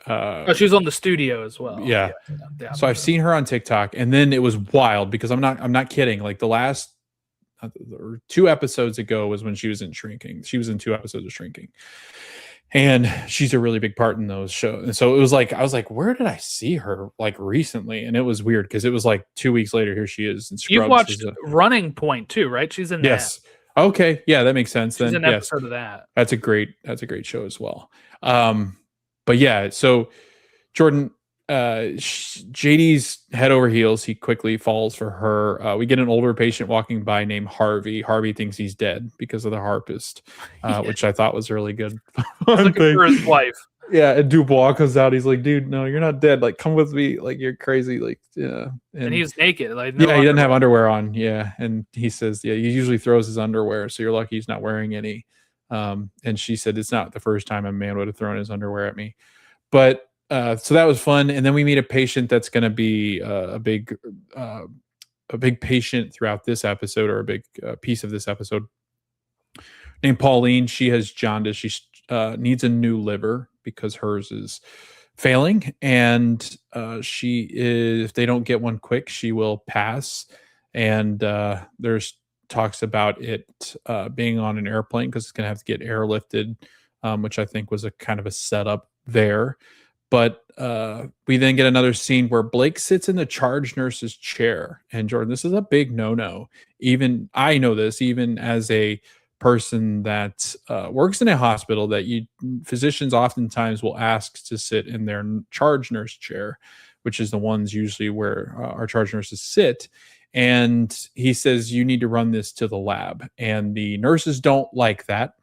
she was on The Studio as well. Yeah. Yeah. So I've seen her on TikTok, and then it was wild because I'm not kidding. Like the last or two episodes ago was when she was in Shrinking. She was in two episodes of Shrinking, and she's a really big part in those shows. And so it was like I was like, where did I see her like recently? And it was weird because it was like 2 weeks later, here she is. And You've Scrubs watched is a, Running Point too, right? She's in yes. Okay, yeah, that makes sense that. She's then. in an Yes, episode of that. that's a great show as well. But yeah, so Jordan, JD's head over heels. He quickly falls for her. We get an older patient walking by named Harvey. Harvey thinks he's dead because of the harpist, which I thought was really good. He's looking for his wife. Yeah, and Dubois comes out. He's like, "Dude, no, you're not dead. Like, come with me. Like, you're crazy. Like, yeah." And he was naked. Like, yeah, he doesn't have underwear on. Yeah, and he says, yeah, he usually throws his underwear, so you're lucky he's not wearing any. And she said it's not the first time a man would have thrown his underwear at me. But so that was fun. And then we meet a patient that's going to be uh, a big patient throughout this episode, or a big piece of this episode, named Pauline. She has jaundice. She needs a new liver because hers is failing, and she is. If they don't get one quick, she will pass. And there's talks about it being on an airplane because it's going to have to get airlifted, which I think was a kind of a setup there. But we then get another scene where Blake sits in the charge nurse's chair. And Jordan, this is a big no-no. Even I know this, even as a person that works in a hospital, that physicians oftentimes will ask to sit in their charge nurse chair, which is the ones usually where our charge nurses sit. And he says, you need to run this to the lab. And the nurses don't like that.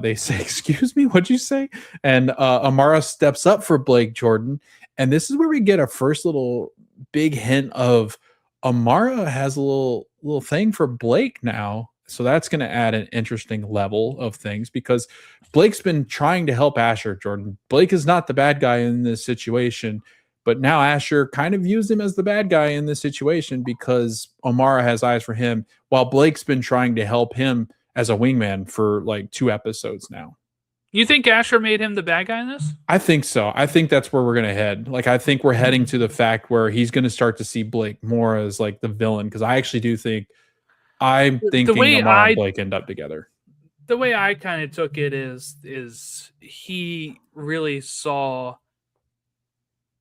They say, excuse me, what'd you say? And Amara steps up for Blake, Jordan. And this is where we get a first little big hint of Amara has a little thing for Blake now. So that's going to add an interesting level of things, because Blake's been trying to help Asher, Jordan. Blake is not the bad guy in this situation, but now Asher kind of views him as the bad guy in this situation because Amara has eyes for him, while Blake's been trying to help him as a wingman for like 2 episodes now. You think Asher made him the bad guy in this? I think so. I think that's where we're going to head. Like, I think we're heading to the fact where he's going to start to see Blake more as like the villain, because I actually do think I'm thinking Amara and Blake end up together. The way I kind of took it is he really saw,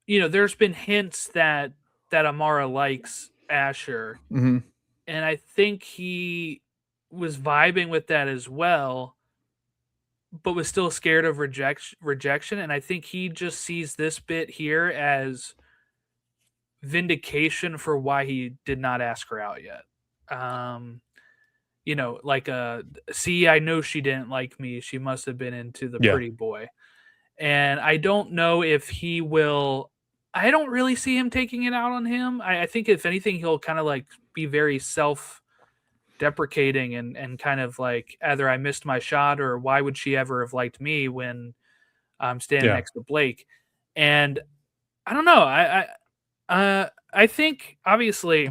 there's been hints that Amara likes Asher. Mm-hmm. And I think he was vibing with that as well, but was still scared of rejection. And I think he just sees this bit here as vindication for why he did not ask her out yet. See, I know she didn't like me. She must have been into the pretty boy. And I don't know if he will. I don't really see him taking it out on him. I think if anything, he'll kind of like be very self-deprecating and kind of like, either I missed my shot, or why would she ever have liked me when I'm standing next to Blake? And I don't know. I think obviously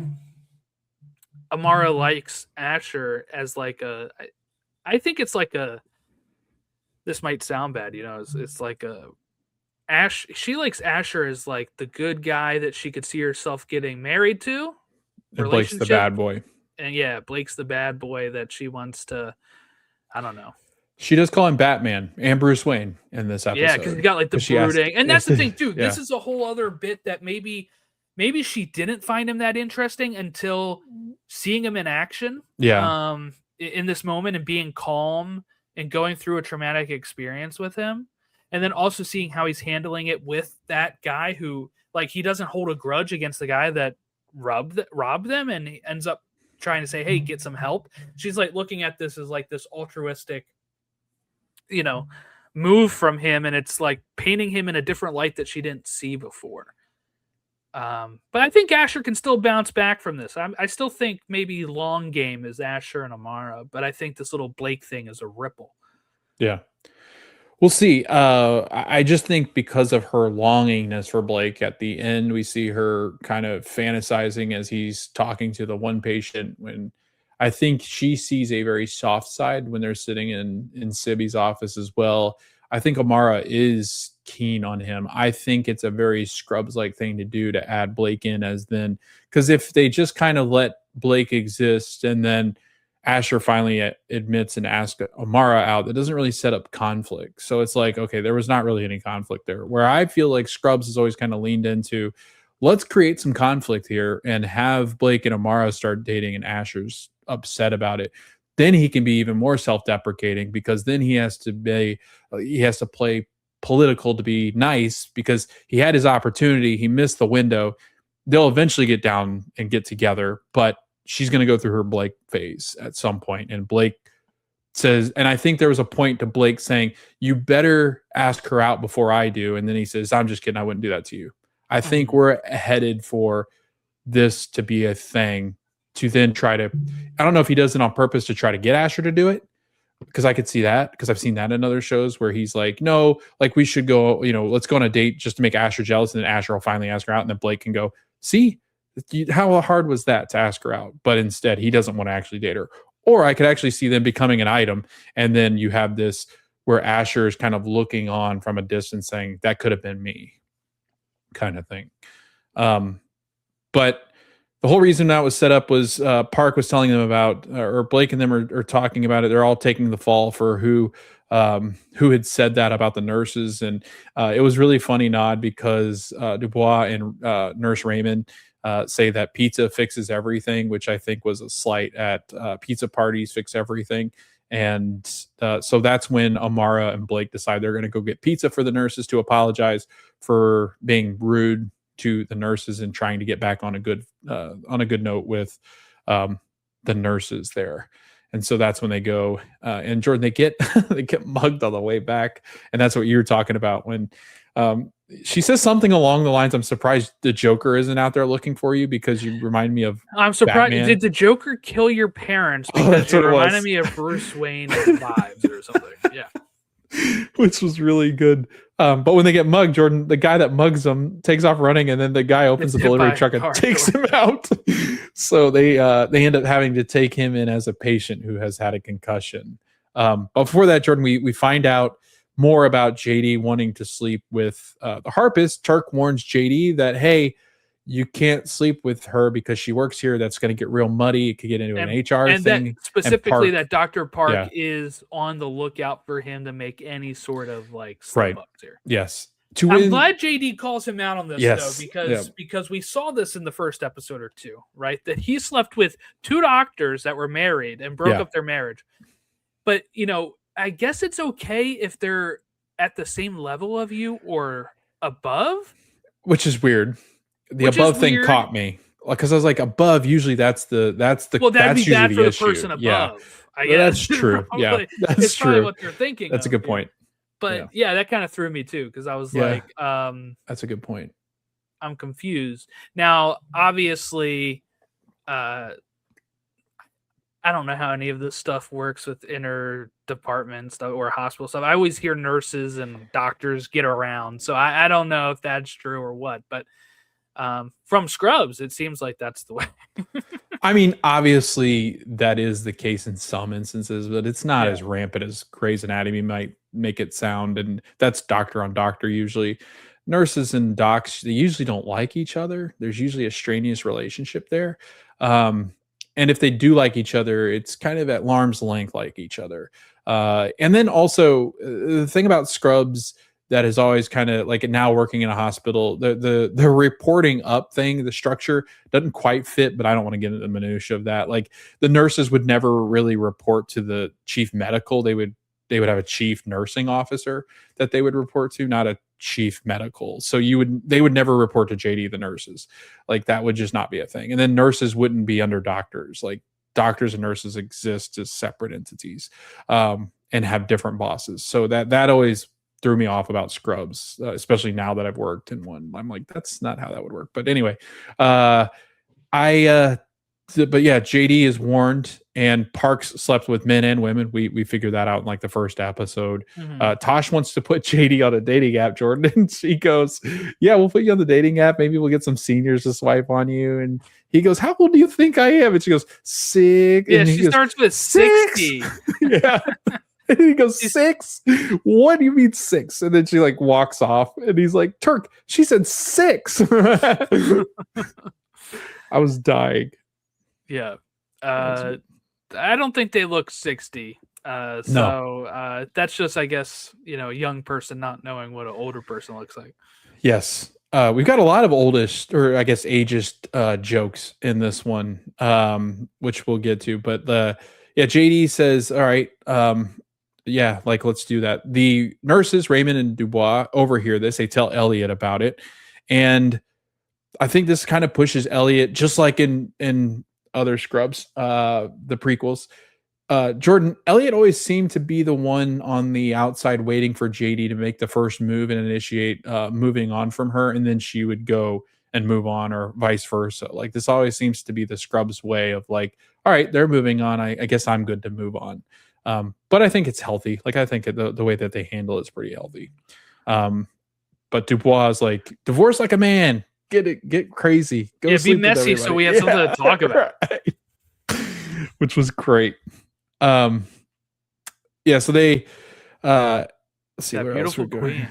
Amara likes Asher as like I think it's like this might sound bad, it's like she likes Asher as like the good guy that she could see herself getting married to. And Blake's the bad boy. And Blake's the bad boy that she wants to, I don't know. She does call him Batman and Bruce Wayne in this episode. Yeah, because he's got like the brooding. And that's the thing, dude. This is a whole other bit that maybe she didn't find him that interesting until seeing him in action. Yeah. In this moment, and being calm and going through a traumatic experience with him. And then also seeing how he's handling it with that guy who, like, he doesn't hold a grudge against the guy that robbed them, and he ends up trying to say, hey, get some help. She's like looking at this as like this altruistic, move from him, and it's like painting him in a different light that she didn't see before. But I think Asher can still bounce back from this. I still think maybe long game is Asher and Amara, but I think this little Blake thing is a ripple. Yeah. We'll see. I just think because of her longingness for Blake, at the end, we see her kind of fantasizing as he's talking to the one patient, when I think she sees a very soft side when they're sitting in Sibby's office as well. I think Amara is keen on him. I think it's a very Scrubs-like thing to do, to add Blake in as then, because if they just kind of let Blake exist and then Asher finally admits and asks Amara out, that doesn't really set up conflict. So it's like, okay, there was not really any conflict there. Where I feel like Scrubs has always kind of leaned into, let's create some conflict here and have Blake and Amara start dating, and Asher's upset about it. Then he can be even more self-deprecating, because then he has to play political to be nice, because he had his opportunity, he missed the window. They'll eventually get down and get together, but she's going to go through her Blake phase at some point. And Blake says, and I think there was a point to Blake saying, you better ask her out before I do. And then he says, I'm just kidding, I wouldn't do that to you. I think we're headed for this to be a thing, to then try to, I don't know if he does it on purpose to try to get Asher to do it, because I could see that because I've seen that in other shows where he's like, no, like we should go, let's go on a date just to make Asher jealous, and then Asher will finally ask her out, and then Blake can go, see, how hard was that to ask her out? But instead, he doesn't want to actually date her. Or I could actually see them becoming an item, and then you have this where Asher is kind of looking on from a distance, saying that could have been me, kind of thing. But the whole reason that was set up was Park was telling them about, or Blake and them are talking about it. They're all taking the fall for who had said that about the nurses, and it was really funny nod because Dubois and Nurse Raymond say that pizza fixes everything, which I think was a slight at pizza parties fix everything. And so that's when Amara and Blake decide they're going to go get pizza for the nurses to apologize for being rude to the nurses and trying to get back on a good note with the nurses there. And so that's when they go and Jordan, they get mugged on the way back. And that's what you were talking about when she says something along the lines, I'm surprised the Joker isn't out there looking for you because you remind me of I'm surprised. Batman. Did the Joker kill your parents? Because you reminded me of Bruce Wayne and vibes or something. Yeah. Which was really good. But when they get mugged, Jordan, the guy that mugs them takes off running, and then the guy opens the delivery truck and takes him out. So they end up having to take him in as a patient who has had a concussion. But before that, Jordan, we find out more about JD wanting to sleep with the harpist. Turk warns JD that, hey, you can't sleep with her because she works here. That's going to get real muddy. It could get into an HR and thing. That specifically, that Dr. Park is on the lookout for him to make any sort of like slip ups here. Yes. I'm glad JD calls him out on this though, because we saw this in the first episode or two, right? That he slept with two doctors that were married and broke up their marriage. But I guess it's okay if they're at the same level of you or above, which is weird. The above thing caught me because I was like, above. Usually, that's usually the issue. Person above. Yeah, I guess that's true. Yeah, that's it's true. What they're thinking. That's a good point. But that kind of threw me too because I was like, that's a good point. I'm confused now. Obviously, I don't know how any of this stuff works with inner departments or hospital stuff. I always hear nurses and doctors get around, so I don't know if that's true or what, but. From Scrubs, it seems like that's the way. I mean, obviously that is the case in some instances, but it's not as rampant as Grey's Anatomy might make it sound. And that's doctor on doctor usually. Nurses and docs, they usually don't like each other. There's usually a strenuous relationship there. And if they do like each other, it's kind of at arm's length like each other. And then also the thing about Scrubs that is always kind of like now working in a hospital, the reporting up thing, the structure doesn't quite fit, but I don't want to get into the minutia of that. Like the nurses would never really report to the chief medical. They would have a chief nursing officer that they would report to, not a chief medical. So they would never report to JD, the nurses. Like that would just not be a thing. And then nurses wouldn't be under doctors. Like doctors and nurses exist as separate entities and have different bosses. So that always threw me off about Scrubs, especially now that I've worked in one. I'm like, that's not how that would work. But anyway, but yeah, JD is warned, and Parks slept with men and women. We figured that out in like the first episode. Tosh wants to put JD on a dating app, Jordan, and she goes, yeah, we'll put you on the dating app. Maybe we'll get some seniors to swipe on you. And he goes, how old do you think I am? And she goes, 6. Yeah, and she starts with 60. Yeah. And he goes, 6? What do you mean 6? And then she like walks off, and he's like, Turk, she said 6. I was dying. Yeah. I don't think they look 60. So that's just, I guess, a young person not knowing what an older person looks like. Yes. We've got a lot of oldest, or I guess ageist jokes in this one, which we'll get to. But JD says, all right, yeah, like let's do that. The nurses, Raymond and Dubois, overhear this. They tell Elliot about it. And I think this kind of pushes Elliot, just like in other Scrubs, the prequels. Jordan, Elliot always seemed to be the one on the outside waiting for JD to make the first move and initiate moving on from her, and then she would go and move on, or vice versa. Like this always seems to be the Scrubs way of like, all right, they're moving on. I guess I'm good to move on. But I think it's healthy. Like I think the way that they handle it's pretty healthy. But Dubois is like, divorce like a man. Get crazy. Go Be sleep with messy so everybody. we have something to talk about. Right. Which was great. Yeah, so they let's see That where else we're beautiful going. queen.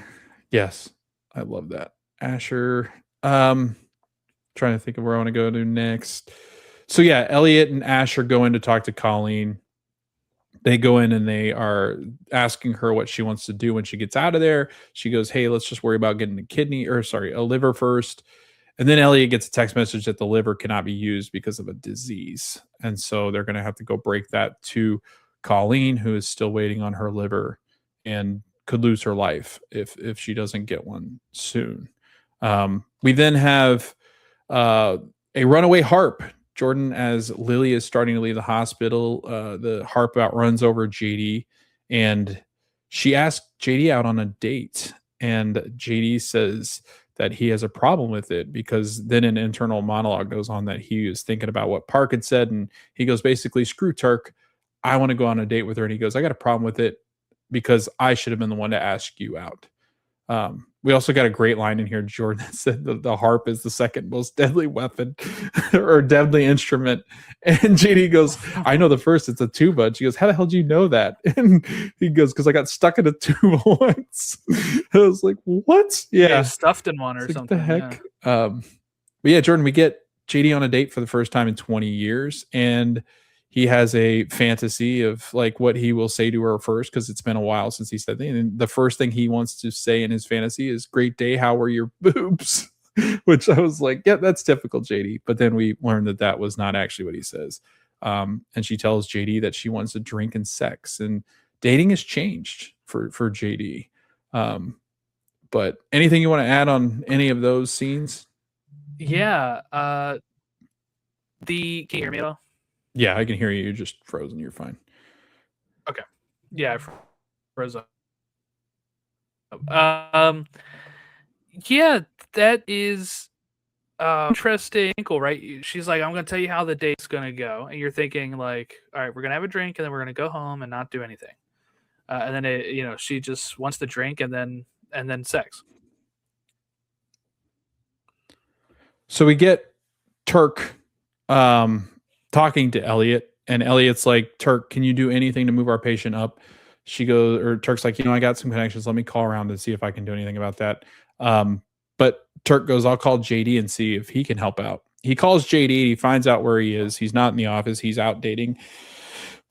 Yes, I love that. Asher. Trying to think of where I want to go to next. So yeah, Elliot and Asher go in to talk to Colleen. They go in and they are asking her what she wants to do when she gets out of there. She goes, "Hey, let's just worry about getting a liver first." And then Elliot gets a text message that the liver cannot be used because of a disease. And so they're going to have to go break that to Colleen, who is still waiting on her liver and could lose her life if she doesn't get one soon. We then have a runaway harp. Jordan, as Lily is starting to leave the hospital, the harp outruns over JD and she asks JD out on a date. And JD says that he has a problem with it because then an internal monologue goes on that he was thinking about what Park had said. And he goes, basically, screw Turk. I want to go on a date with her. And he goes, I got a problem with it because I should have been the one to ask you out. We also got a great line in here, Jordan, that said that the harp is the second most deadly weapon or deadly instrument. And JD goes, I know the first, it's a tuba. And she goes, how the hell do you know that? And he goes, because I got stuck in a tuba once. I was like, what? Yeah. Stuffed in one or something. What the heck? Yeah. But yeah, Jordan, we get JD on a date for the first time in 20 years. And he has a fantasy of like what he will say to her first because it's been a while since he said that. And the first thing he wants to say in his fantasy is "Great day, how are your boobs?" Which I was like, yeah, that's typical JD. But then we learned that that was not actually what he says. And she tells JD that she wants to drink and sex, and dating has changed for JD. But anything you want to add on any of those scenes? Yeah. Can you hear me at all? Yeah, I can hear you. You're just frozen. You're fine. Okay. Yeah, I froze up. Yeah, that is interesting, right? She's like, I'm going to tell you how the date's going to go. And you're thinking like, all right, we're going to have a drink and then we're going to go home and not do anything. And then she just wants the drink and then sex. So we get Turk talking to Elliot, and Elliot's like, Turk, can you do anything to move our patient up? She goes, or Turk's like, I got some connections. Let me call around and see if I can do anything about that. But Turk goes, I'll call JD and see if he can help out. He calls JD. He finds out where he is. He's not in the office. He's out dating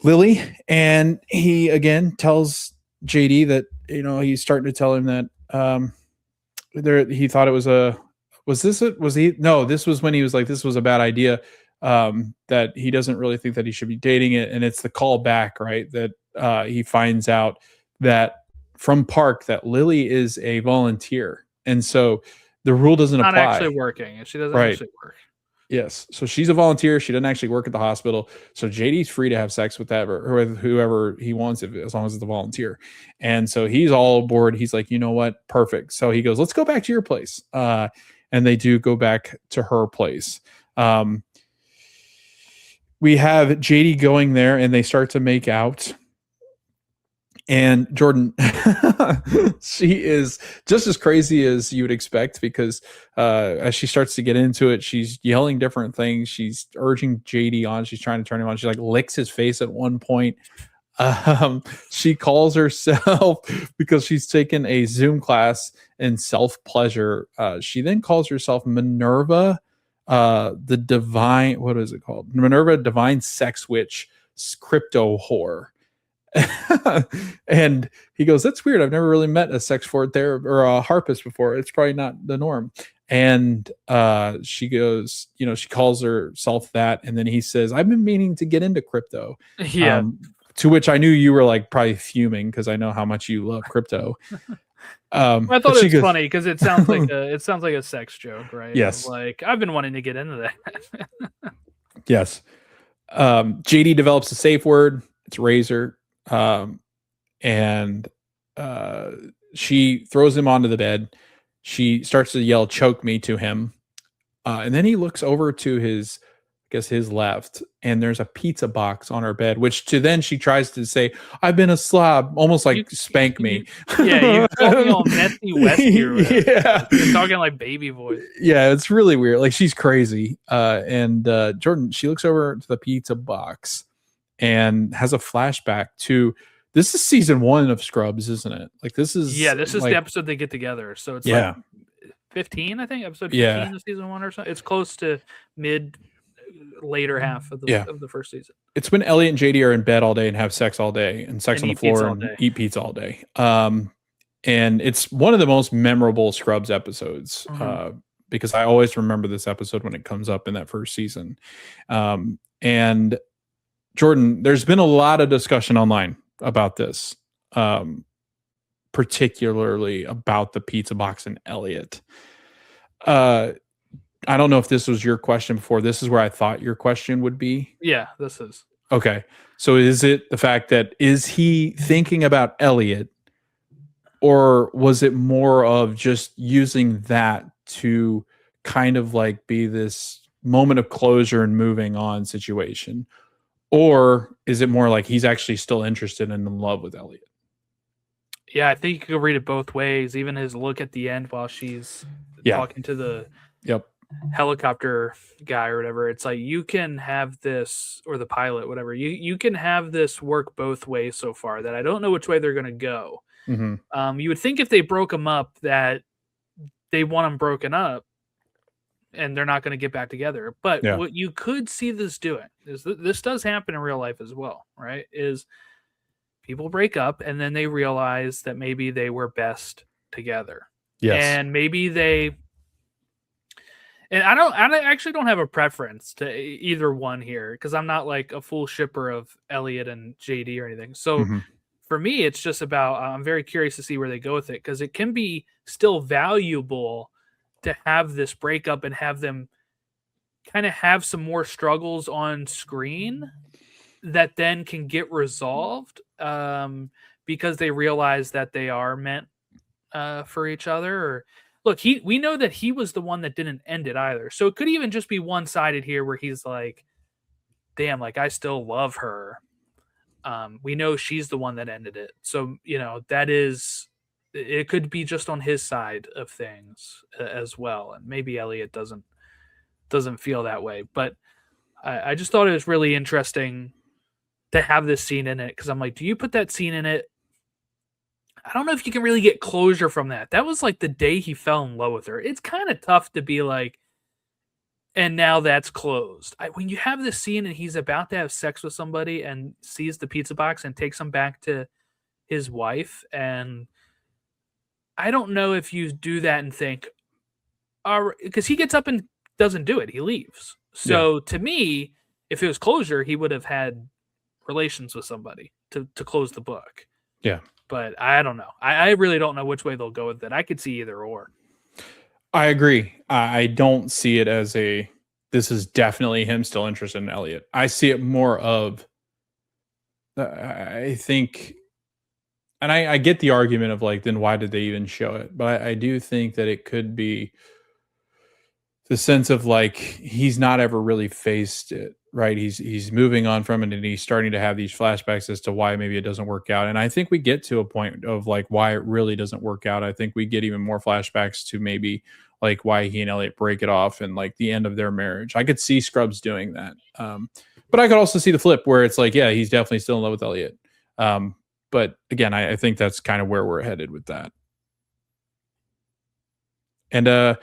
Lily. And he again tells JD that, he's starting to tell him that he thought it was this was when he was like, this was a bad idea. That he doesn't really think that he should be dating it. And it's the call back, right? That he finds out that from Park that Lily is a volunteer. And so the rule doesn't apply. Not actually working. She doesn't actually work. Yes. So she's a volunteer. She doesn't actually work at the hospital. So JD's free to have sex with whoever he wants, as long as it's a volunteer. And so he's all aboard. He's like, you know what? Perfect. So he goes, let's go back to your place. And they do go back to her place. We have JD going there and they start to make out. And Jordan, she is just as crazy as you would expect because as she starts to get into it, she's yelling different things. She's urging JD on. She's trying to turn him on. She like licks his face at one point. She calls herself because she's taken a Zoom class in self-pleasure. She then calls herself Minerva, the divine, what is it called? Minerva, divine sex witch, crypto whore. And he goes, that's weird. I've never really met a sex fort there or a harpist before. It's probably not the norm. And she goes, she calls herself that. And then he says, I've been meaning to get into crypto. Yeah. To which I knew you were like probably fuming because I know how much you love crypto. I thought it was funny because it sounds like a sex joke, right? Yes. Like I've been wanting to get into that. Yes. JD develops a safe word. It's razor. And she throws him onto the bed. She starts to yell, choke me to him. And then he looks over to his guess his left, and there's a pizza box on her bed, which to then she tries to say, "I've been a slob," almost You, like spank me. you called me all messy Westy or whatever. Yeah, You're talking like baby voice. yeah, it's really weird. Like she's crazy. And Jordan, she looks over to the pizza box and has a flashback to this is season 1 of Scrubs, isn't it? Like this is the episode they get together. So it's like 15, I think, episode 15 of season 1 or so. It's close to later half of the first season. It's when Elliot and JD are in bed all day and have sex all day and sex on the floor and eat pizza all day. And it's one of the most memorable Scrubs episodes because I always remember this episode when it comes up in that first season. And Jordan, there's been a lot of discussion online about this, particularly about the pizza box and Elliot. I don't know if this was your question before. This is where I thought your question would be. Yeah, this is. Okay. So is it the fact that is he thinking about Elliot, or was it more of just using that to kind of like be this moment of closure and moving on situation? Or is it more like he's actually still interested and in love with Elliot? Yeah, I think you could read it both ways. Even his look at the end while she's talking to the helicopter guy or whatever. It's like, you can have this, or the pilot, whatever. You can have this work both ways so far that I don't know which way they're going to go. Mm-hmm. You would think if they broke them up that they want them broken up and they're not going to get back together. But what you could see this doing is this does happen in real life as well, right? Is people break up and then they realize that maybe they were best together. Yes. And maybe they, and I actually don't have a preference to either one here because I'm not like a full shipper of Elliot and JD or anything. So for me, it's just about, I'm very curious to see where they go with it because it can be still valuable to have this breakup and have them kind of have some more struggles on screen that then can get resolved because they realize that they are meant for each other. Or look, we know that he was the one that didn't end it either. So it could even just be one-sided here where he's like, damn, like I still love her. We know she's the one that ended it. So, it could be just on his side of things as well. And maybe Elliot doesn't feel that way, but I just thought it was really interesting to have this scene in it. Because I'm like, do you put that scene in it? I don't know if you can really get closure from that. That was like the day he fell in love with her. It's kind of tough to be like, and now that's closed. When you have this scene and he's about to have sex with somebody and sees the pizza box and takes him back to his wife, and I don't know if you do that and think, because he gets up and doesn't do it. He leaves. So to me, if it was closure, he would have had relations with somebody to close the book. Yeah. But I don't know. I really don't know which way they'll go with it. I could see either or. I agree. I don't see it as this is definitely him still interested in Elliot. I see it more of, I think, and I get the argument of like, then why did they even show it? But I do think that it could be the sense of like, he's not ever really faced it, right? He's moving on from it and he's starting to have these flashbacks as to why maybe it doesn't work out. And I think we get to a point of like why it really doesn't work out. I think we get even more flashbacks to maybe like why he and Elliot break it off and like the end of their marriage. I could see Scrubs doing that. But I could also see the flip where it's like, yeah, he's definitely still in love with Elliot. But again, I think that's kind of where we're headed with that. And I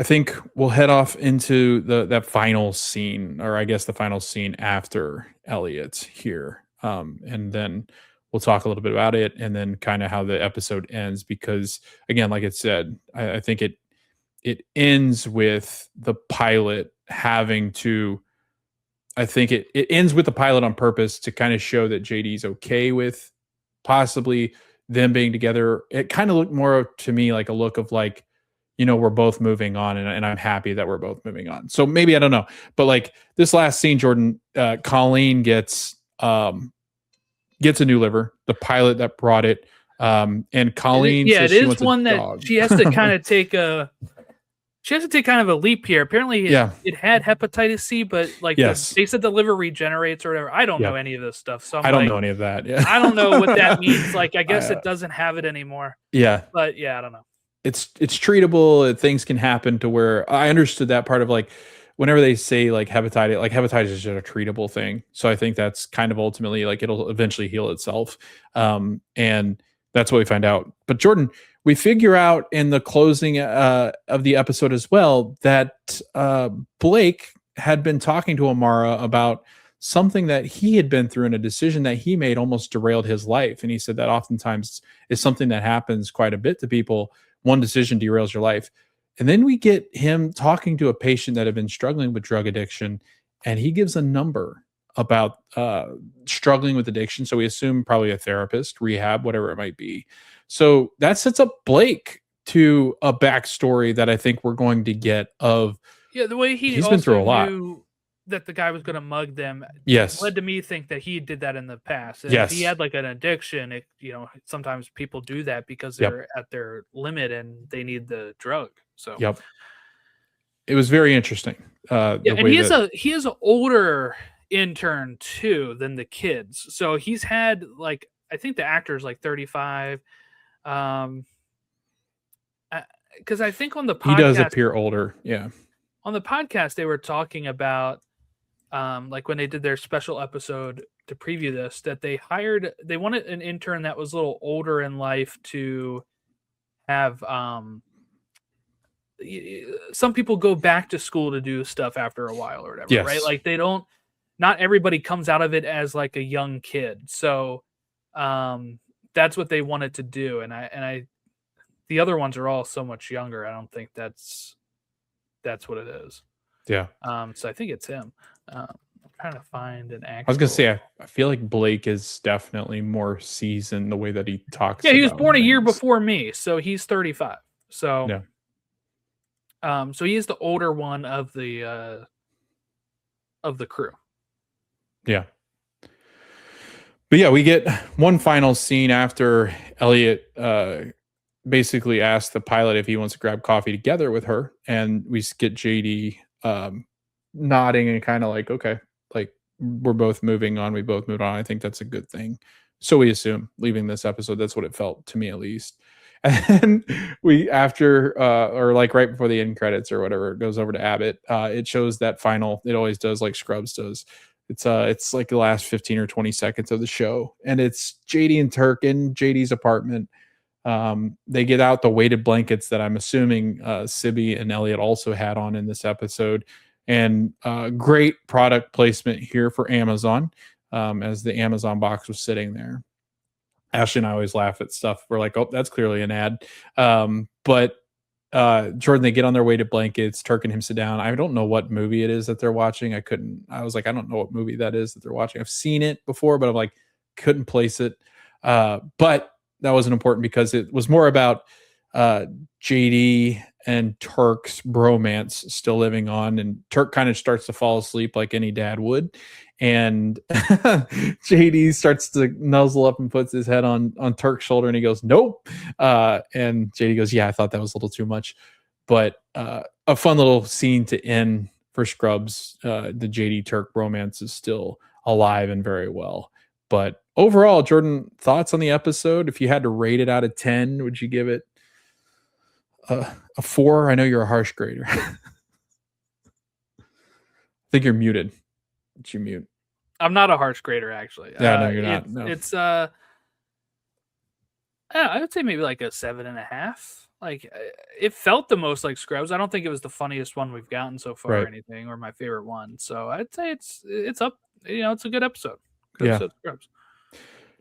think we'll head off into that final scene, or I guess the final scene after Elliot's here. And then we'll talk a little bit about it and then kind of how the episode ends. Because again, like it said, I think it ends with the pilot having to, I think it ends with the pilot on purpose to kind of show that JD's okay with possibly them being together. It kind of looked more to me like a look of like, we're both moving on and I'm happy that we're both moving on. So maybe, I don't know, but like this last scene, Jordan, Colleen gets a new liver, the pilot that brought it. And Colleen, it is one that she has to kind of take a She has to take kind of a leap here. Apparently, Yeah. it had hepatitis C, but like Yes. they said the liver regenerates or whatever. I don't know Yep. any of this stuff, so I'm I don't like, know any of that. Yeah. I don't know what that means. Like, I guess I, it doesn't have it anymore. yeah. But yeah, I don't know. It's treatable. Things can happen to where I understood that part of like whenever they say like hepatitis is just a treatable thing. So I think that's kind of ultimately like it'll eventually heal itself. And that's what we find out. But Jordan, we figure out in the closing of the episode as well that Blake had been talking to Amara about something that he had been through and a decision that he made almost derailed his life. And he said that oftentimes is something that happens quite a bit to people. One decision derails your life. And then we get him talking to a patient that had been struggling with drug addiction, and he gives a number about struggling with addiction. So we assume probably a therapist, rehab, whatever it might be. So that sets up Blake to a backstory that I think we're going to get of. Yeah, the way he's been through a lot. Knew that the guy was going to mug them, yes, led to me think that he did that in the past. And yes, if he had like an addiction, sometimes people do that because they're at their limit and they need the drug. So yep, it was very interesting. And he is an older intern too than the kids. So he's had like, I think the actor's like 35. Because I think on the podcast, he does appear older. Yeah. On the podcast, they were talking about like when they did their special episode to preview this, that they wanted an intern that was a little older in life to have some people go back to school to do stuff after a while or whatever, yes. right? Like not everybody comes out of it as like a young kid. So that's what they wanted to do. And I the other ones are all so much younger. I don't think that's what it is. Yeah. So I think it's him. I'm trying to find an actual. I was gonna say I feel like Blake is definitely more seasoned the way that he talks. Yeah, he was born a year before me, so he's 35. So yeah. So he is the older one of the crew. Yeah. But yeah, we get one final scene after Elliot basically asked the pilot if he wants to grab coffee together with her, and we get JD nodding and kind of like, okay, like we're both moving on. We both moved on. I think that's a good thing. So we assume leaving this episode, that's what it felt to me at least. And we after or like right before the end credits or whatever, it goes over to Abbott. It shows that final. It always does, like Scrubs does. It's like the last 15 or 20 seconds of the show, and it's JD and Turk in JD's apartment. They get out the weighted blankets that I'm assuming Sibby and Elliot also had on in this episode, and great product placement here for Amazon as the Amazon box was sitting there. Ashley and I always laugh at stuff. We're like, oh, that's clearly an ad. But Jordan, they get on their weighted blankets. Turk and him sit down. I don't know what movie it is that they're watching. I was like, I don't know what movie that is that they're watching. I've seen it before, but I'm like, couldn't place it. But that wasn't important because it was more about JD and Turk's bromance still living on. And Turk kind of starts to fall asleep like any dad would. And JD starts to nuzzle up and puts his head on Turk's shoulder, and he goes, nope. And JD goes, yeah, I thought that was a little too much. But a fun little scene to end for Scrubs. The JD Turk romance is still alive and very well. But overall, Jordan, thoughts on the episode? If you had to rate it out of 10, would you give it a 4? I know you're a harsh grader. I think you're muted. Did you mute? I'm not a harsh grader, actually. Yeah, no, you're not. No. It's I would say maybe like a 7.5. Like it felt the most like Scrubs. I don't think it was the funniest one we've gotten so far or anything, or my favorite one. So I'd say it's up. It's a good episode. Good episode of Scrubs.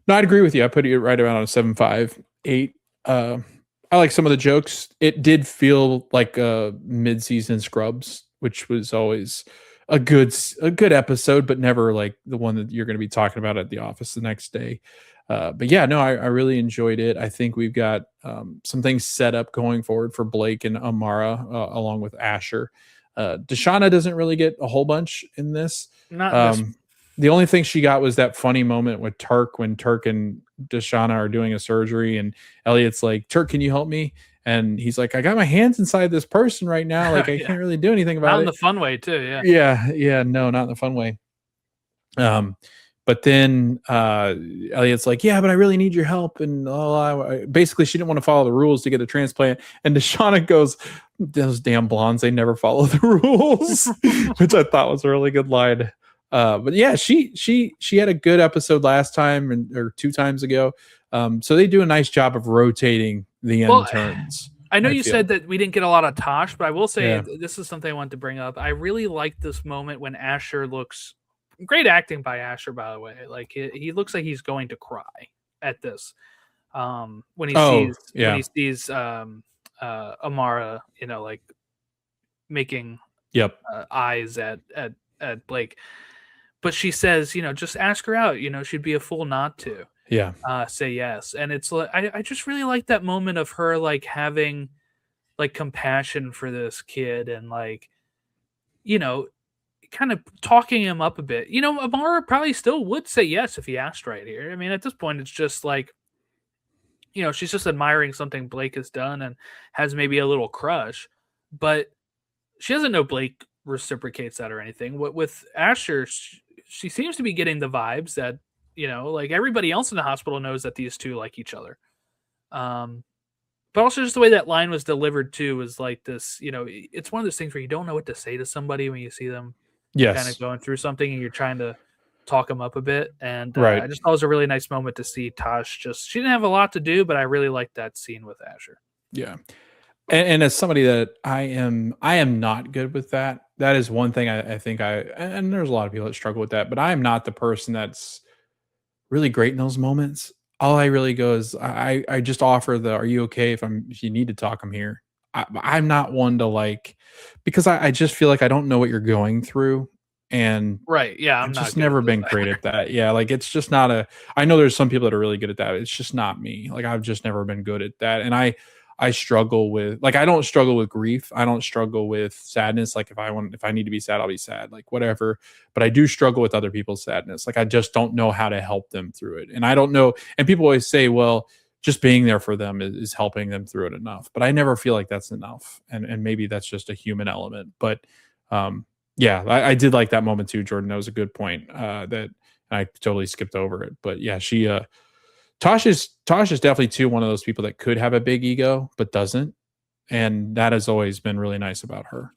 No, I'd agree with you. I put it right around on a 7.5, 8. I like some of the jokes. It did feel like a mid-season Scrubs, which was always a good episode, but never like the one that you're going to be talking about at the office the next day. But yeah, no, I really enjoyed it. I think we've got some things set up going forward for Blake and Amara, along with Asher. Deshauna doesn't really get a whole bunch in this. The only thing she got was that funny moment with Turk when Turk and Deshauna are doing a surgery, and Elliot's like, Turk, can you help me? and he's like, I got my hands inside this person right now, like I Yeah. can't really do anything Not about in it. the fun way too, yeah. Yeah, no, not in the fun way. But then Elliot's like, yeah, but I really need your help. And basically, she didn't want to follow the rules to get a transplant. And Deshauna goes, those damn blondes, they never follow the rules, which I thought was a really good line. But yeah, she had a good episode last time or 2 times ago. So they do a nice job of rotating the Well, interns. I know I you feel. said that we didn't get a lot of Tosh, but I will say Yeah. this is something I wanted to bring up. I really like this moment when Asher looks great acting by Asher, by the way. Like he looks like he's going to cry at this. When he Oh, sees yeah. Amara, like making Yep. eyes at Blake. But she says, just ask her out. She'd be a fool not to Yeah. say yes. And it's like I just really like that moment of her like having like compassion for this kid and like, kind of talking him up a bit. Amara probably still would say yes if he asked right here. I mean, at this point, it's just like, she's just admiring something Blake has done and has maybe a little crush, but she doesn't know Blake reciprocates that or anything. With Asher, she seems to be getting the vibes that, like everybody else in the hospital knows that these two like each other. But also just the way that line was delivered too was like this, it's one of those things where you don't know what to say to somebody when you see them kind of Yes. going through something and you're trying to talk them up a bit. And Right. I just thought it was a really nice moment to see Tosh she didn't have a lot to do, but I really liked that scene with Asher. Yeah. And as somebody that I am not good with that. That is one thing I think and there's a lot of people that struggle with that, but I am not the person that's really great in those moments. All I really go is I just offer are you okay if you need to talk, I'm here. I'm not one to like, because I just feel like I don't know what you're going through. And Right. Yeah. I'm I've not just good at never this been great either. at that. Yeah, like it's just not I know there's some people that are really good at that. It's just not me. Like I've just never been good at that. And I struggle with, like, I don't struggle with grief. I don't struggle with sadness. Like if I need to be sad, I'll be sad, like whatever. But I do struggle with other people's sadness. Like I just don't know how to help them through it. And I don't know. And people always say, well, just being there for them is helping them through it enough. But I never feel like that's enough. And maybe that's just a human element. But yeah, I did like that moment too, Jordan. That was a good point. That I totally skipped over it. But yeah, Tosh is definitely too one of those people that could have a big ego but doesn't, and that has always been really nice about her.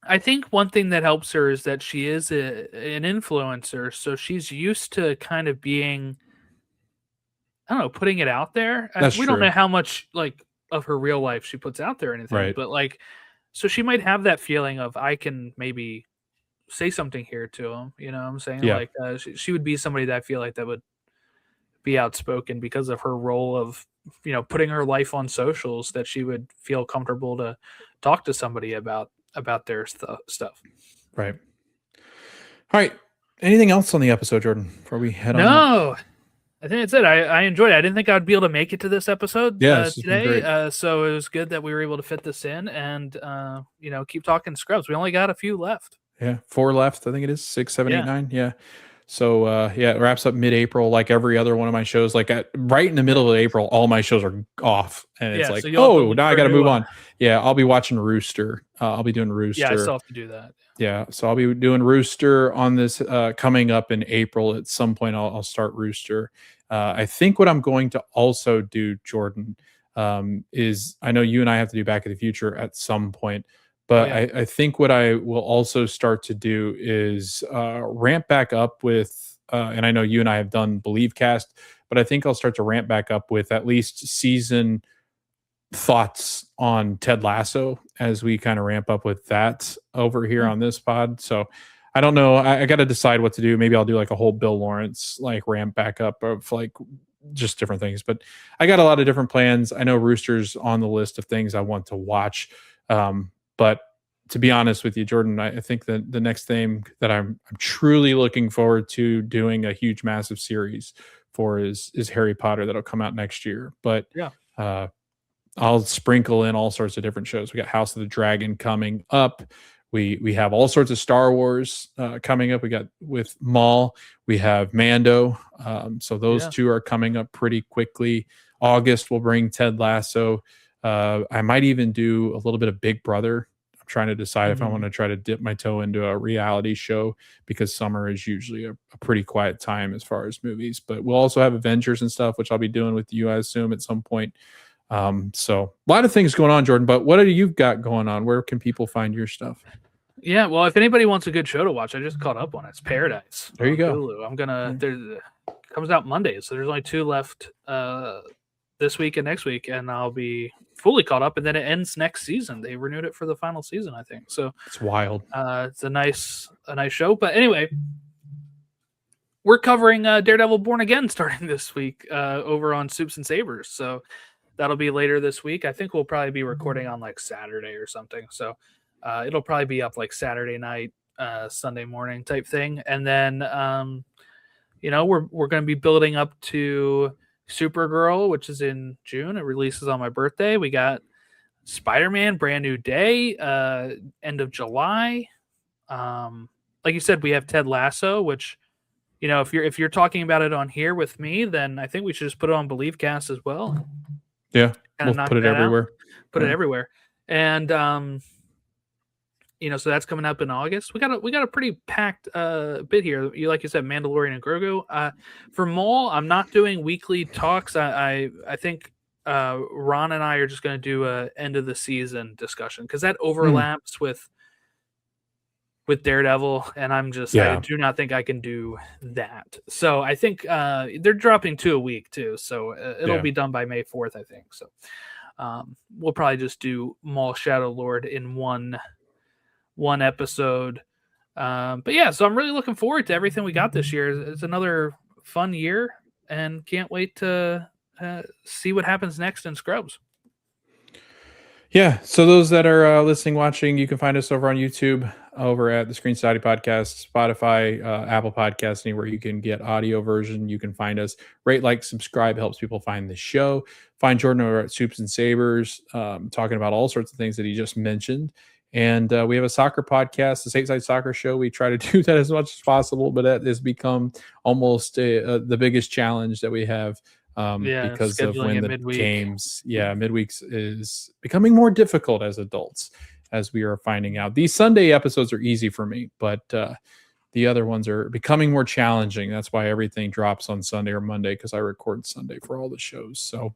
I think one thing that helps her is that she is an influencer, so she's used to kind of being, I don't know, putting it out there. That's We don't know true, how much like of her real life she puts out there or anything, right? but like, so she might have that feeling of I can maybe say something here to him. You know what I'm saying? Yeah, Like, she would be somebody that I feel like that would be outspoken because of her role of putting her life on socials, that she would feel comfortable to talk to somebody about their stuff. right. All right. Anything else on the episode, Jordan? Before we head on out? No, I think that's it. I enjoyed it. I didn't think I'd be able to make it to this episode Yeah, this has been today, great. so it was good that we were able to fit this in and keep talking Scrubs. We only got a few left. Yeah, 4 left. I think it is 6, 7, 8, Yeah, 9. Yeah. So yeah, it wraps up mid-April, like every other one of my shows. Like right in the middle of April, all my shows are off, and it's yeah. So like, you'll have to oh, look now I for a got to new move one. on. Yeah, I'll be watching Rooster. I'll be doing Yeah, I still Rooster. have to do that. Yeah, so I'll be doing Rooster on this coming up in April. At some point, I'll start Rooster. I think what I'm going to also do, Jordan, is I know you and I have to do Back to the Future at some point, Oh but yeah, I think what I will also start to do is ramp back up with, and I know you and I have done Believe Cast, but I think I'll start to ramp back up with at least season thoughts on Ted Lasso as we kind of ramp up with that over here Hmm. on this pod. So I don't know. I got to decide what to do. Maybe I'll do like a whole Bill Lawrence like ramp back up of like just different things. But I got a lot of different plans. I know Rooster's on the list of things I want to watch. But to be honest with you, Jordan, I think that the next thing that I'm truly looking forward to doing a huge, massive series for is Harry Potter that'll come out next year. But yeah. uh, I'll sprinkle in all sorts of different shows. We got House of the Dragon coming up. We have all sorts of Star Wars coming up. We got with Maul. We have Mando. So those Yeah. two are coming up pretty quickly. August will bring Ted Lasso. I might even do a little bit of Big Brother. I'm trying to decide if I want Mhm. to try to dip my toe into a reality show because summer is usually a pretty quiet time as far as movies. But we'll also have Avengers and stuff, which I'll be doing with you, I assume, at some point. So a lot of things going on, Jordan. But what do you got going on? Where can people find your stuff? Yeah, well, if anybody wants a good show to watch, I just caught up on it. It's Paradise There you on go. Hulu. I'm gonna Yeah. there comes out Monday, so there's only 2 left this week and next week, and I'll be fully caught up. And then it ends next season. They renewed it for the final season, I think. So It's wild. it's a nice show. But anyway, we're covering Daredevil Born Again starting this week over on Soups and Sabers. So that'll be later this week. I think we'll probably be recording on like Saturday or something. So it'll probably be up like Saturday night, Sunday morning type thing. And then we're going to be building up to Supergirl, which is in June. It releases on my birthday. We got Spider-Man, Brand New Day, end of July. Like you said, we have Ted Lasso, which if you're talking about it on here with me, then I think we should just put it on Believecast as well. Yeah, Kind we'll of knock put it that out. everywhere. Put it Yeah. everywhere. And so that's coming up in August. We got a pretty packed bit here. Like you said, Mandalorian and Grogu. For Maul, I'm not doing weekly talks. I think Ron and I are just going to do a end of the season discussion because that overlaps with Daredevil, and I do not think I can do that. So I think they're dropping 2 a week too. So it'll be done by May 4th, I think. So we'll probably just do Maul Shadow Lord in one episode. But yeah, so I'm really looking forward to everything we got this year. It's another fun year, and can't wait to see what happens next in Scrubs. Yeah. So those that are listening, watching, you can find us over on YouTube, over at the Screen Society Podcast, Spotify, Apple Podcasts, anywhere you can get audio version. You can find us. Rate, like, subscribe helps people find the show. Find Jordan over at Soups and Sabers, talking about all sorts of things that he just mentioned. And we have a soccer podcast, the Stateside Soccer Show. We try to do that as much as possible, but that has become almost the biggest challenge that we have. Because of Scheduling when it the midweek. games, midweeks is becoming more difficult as adults, as we are finding out. These Sunday episodes are easy for me, but the other ones are becoming more challenging. That's why everything drops on Sunday or Monday, because I record Sunday for all the shows. So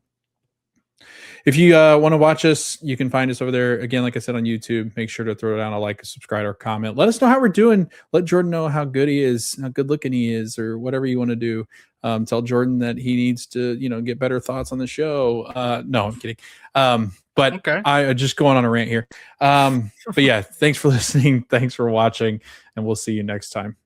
if you want to watch us, you can find us over there. Again, like I said, on YouTube. Make sure to throw down a like, a subscribe, or comment. Let us know how we're doing. Let Jordan know how good he is, how good looking he is, or whatever you want to do. Tell Jordan that he needs to, get better thoughts on the show. No, I'm kidding. But Okay. I just going on a rant here. But yeah, thanks for listening. Thanks for watching, and we'll see you next time.